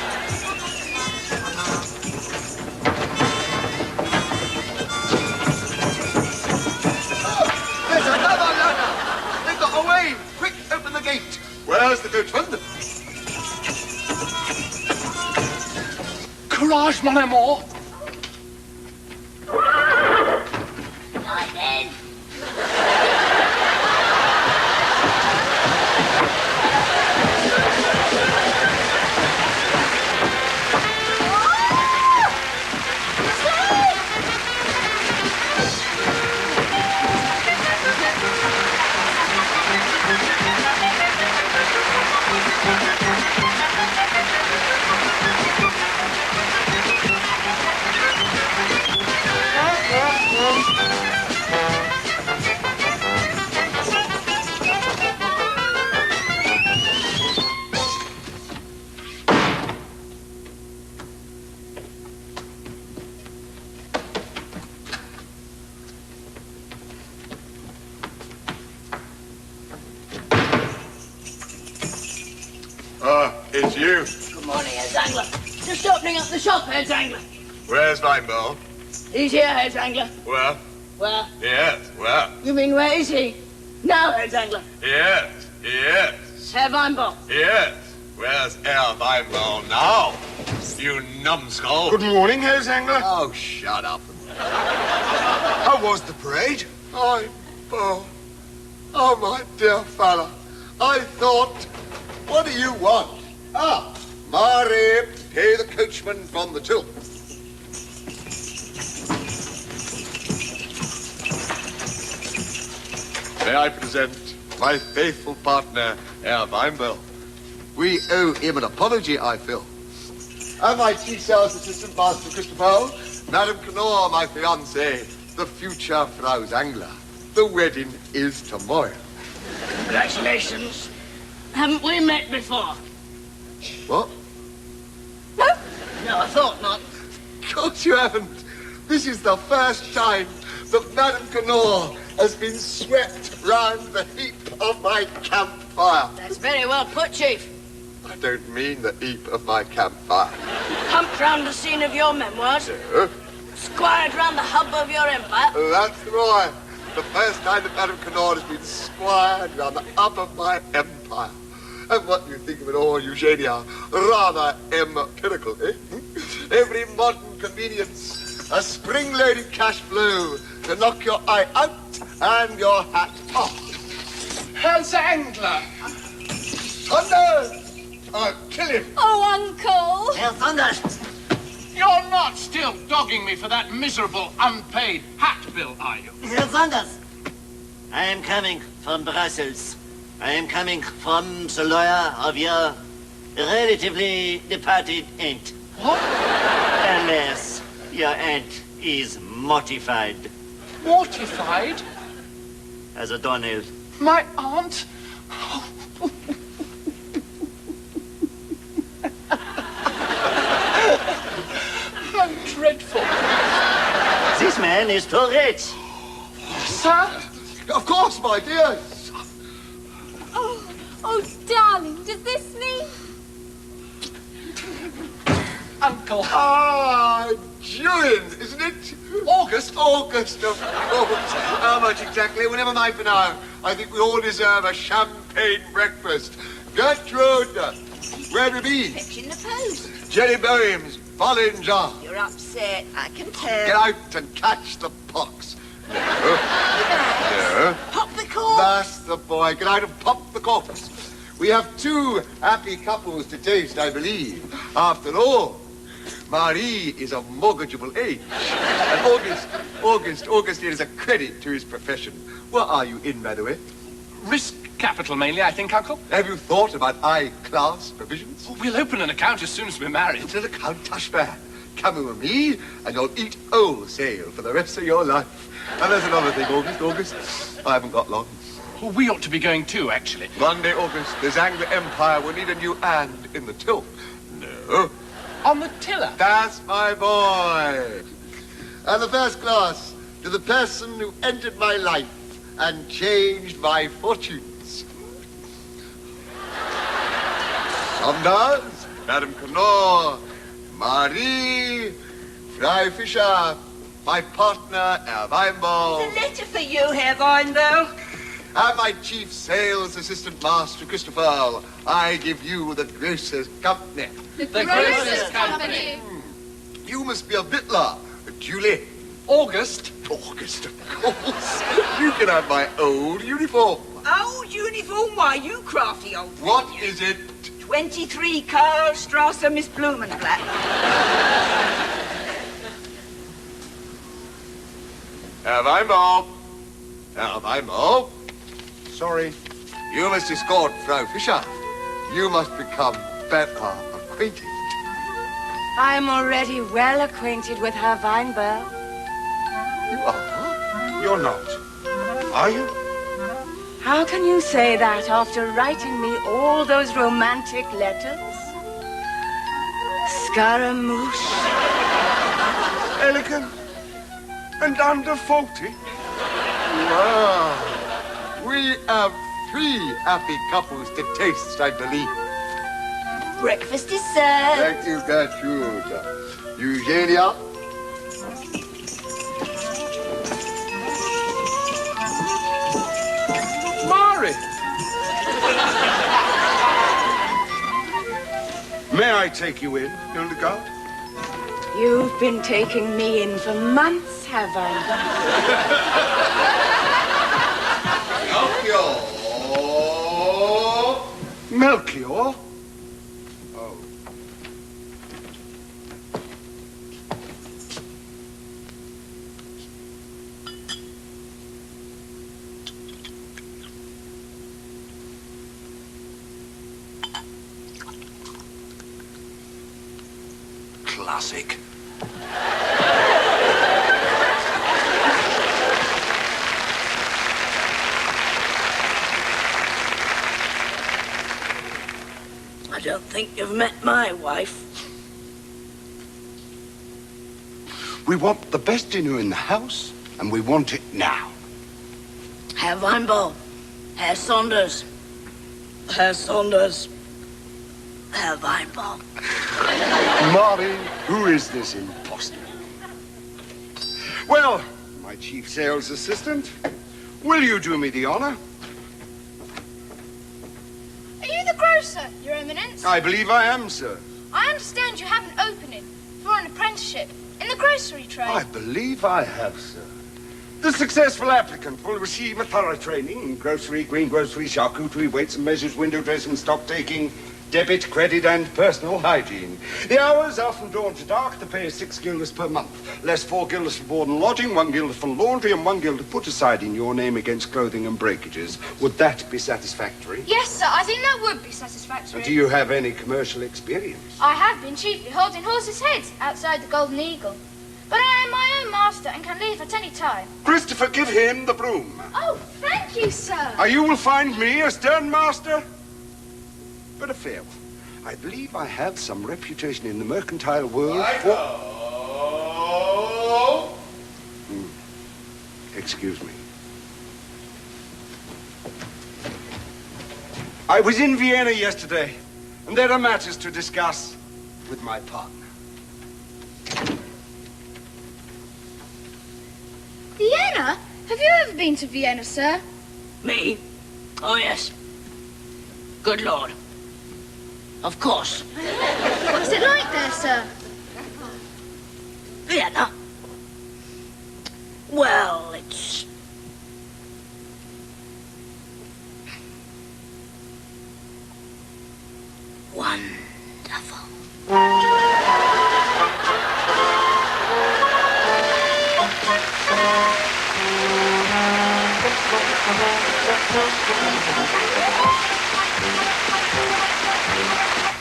There's another ladder! They've got away! Quick, open the gate! Where's the coachman? Courage, mon amour. Lightning! It's you. Good morning, Herr Zangler. Just opening up the shop, Herr Zangler. Where's Weinball? He's here, Herr Zangler. Where? Where? Yes, where? You mean where is he? Now, Herr Zangler. Yes. Herr Weinball. Yes. Where's Herr Weinball now? You numbskull. Good morning, Herr Zangler. Oh, shut up. How was the parade? Oh, my dear fella. I thought, what do you want? Ah, Mary, pay the coachman from the till. may I present my faithful partner, Herr Weinberg. We owe him an apology, I feel. And my chief sales assistant, Master Christopher, Madame Knorr, my fiancée, the future Frau Zangler. The wedding is tomorrow. Congratulations. Haven't we met before? What? No, I thought not. Of course you haven't. This is the first time that Madame Knorr has been swept round the heap of my campfire. That's very well put, Chief. I don't mean the heap of my campfire. Humped round the scene of your memoirs. No, Squired round the hub of your empire. that's right. The first time that Madame Knorr has been squired round the hub of my empire. And what do you think of it all, Eugenia? Rather empirical, eh? Every modern convenience, a spring-loaded cash flow to knock your eye out and your hat off. Herr Zangler! Thunder! I'll kill him. Oh, Uncle! Herr Thunders! You're not still dogging me for that miserable unpaid hat bill, are you? Herr Thunders! I am coming from Brussels. I am coming from the lawyer of your relatively departed aunt. What? Unless your aunt is mortified. Mortified? As a doornail. My aunt? How dreadful. This man is too rich. Sir? Of course, my dear. Oh, darling, does this mean... Uncle. Ah, June, isn't it? August? August, of course. How much exactly? Well, never mind for now. I think we all deserve a champagne breakfast. Gertrude, where do we be? Fetching the post. Jenny Boehm's Bollinger. jar. You're upset, I can tell. Get out and catch the pox. No. No. Pop the cork. That's the boy. Get out and pop the corks. We have two happy couples to taste, I believe. After all, Marie is of mortgageable age. And August is a credit to his profession. What are you in, by the way? Risk capital mainly, I think, Uncle. Have you thought about I-class provisions? Oh, we'll open an account as soon as we're married. It's an account, Tushman. Come with me, and you'll eat wholesale for the rest of your life. And there's another thing, August. I haven't got long. Well, we ought to be going too, actually. One day, August, the Zangler Empire will need a new hand in the till. No. On the tiller? That's my boy. And the first class to the person who entered my life and changed my fortunes. Saunders, Madame Knorr, Marie, Frau Fischer, my partner, Herr Weinberg. The letter for you, Herr Weinberg. And my chief sales assistant, Master Christopher. I give you the grocer's company. The Grocer's Company. You must be a Vittler, Julie. August, of course. You can have my old uniform. Old uniform? Why, you crafty old... What is it? 23 Karlstrasse, Miss Blumenblatt. Herr Weinberg. Herr Weinberg. Sorry. You must escort Frau Fischer. You must become better acquainted. I'm already well acquainted with Herr Weinberg. You are? You're not. Are you? How can you say that after writing me all those romantic letters? Scaramouche. Elegant. And under 40. Wow. We have 3 happy couples to taste, I believe. Breakfast is served. Thank you, Gertrude. Eugenia? Mari. May I take you in, Hildegard? You've been taking me in for months, have I? Melchior? Oh. classic. I don't think you've met my wife. We want the best dinner in the house, and we want it now. Herr Weinball, Herr Saunders, Herr Saunders, Herr Weinball. Marty, who is this imposter? Well, my chief sales assistant, will you do me the honor? Are you the grocer, Your Eminence? I believe I am, sir. I understand you have an opening for an apprenticeship in the grocery trade. I believe I have, sir. The successful applicant will receive a thorough training in grocery, greengrocery, charcuterie, weights and measures, window dressing, stock taking, debit, credit, and personal hygiene. The hours are from dawn to dark. The pay is 6 guilders per month, less 4 guilders for board and lodging, 1 guilder for laundry, and 1 guilder put aside in your name against clothing and breakages. Would that be satisfactory? Yes, sir, I think that would be satisfactory. Do you have any commercial experience? I have been chiefly holding horses' heads outside the Golden Eagle. But I am my own master and can leave at any time. Christopher, give him the broom. Oh, thank you, sir. You will find me a stern master, but a fair one. I believe I have some reputation in the mercantile world for... Excuse me. I was in Vienna yesterday, and there are matters to discuss with my partner. Vienna? Have you ever been to Vienna, sir? Me? Oh, yes. Good Lord. Of course. What's it like there, sir? Vienna? Well, it's... wonderful.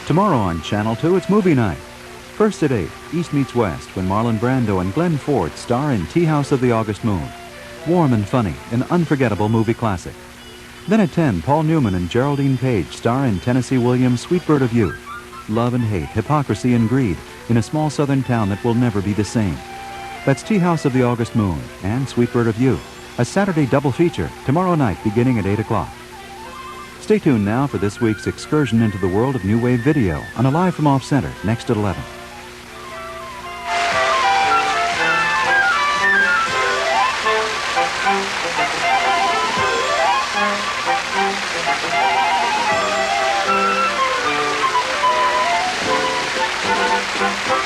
Tomorrow on Channel 2, it's movie night. First at 8, East meets West, when Marlon Brando and Glenn Ford star in Tea House of the August Moon. Warm and funny, an unforgettable movie classic. Then at 10, Paul Newman and Geraldine Page star in Tennessee Williams' Sweet Bird of Youth. Love and hate, hypocrisy and greed in a small southern town that will never be the same. That's Tea House of the August Moon and Sweet Bird of Youth, a Saturday double feature, tomorrow night beginning at 8 o'clock. Stay tuned now for this week's excursion into the world of New Wave Video on Alive from Off Center, next at 11. Thank you.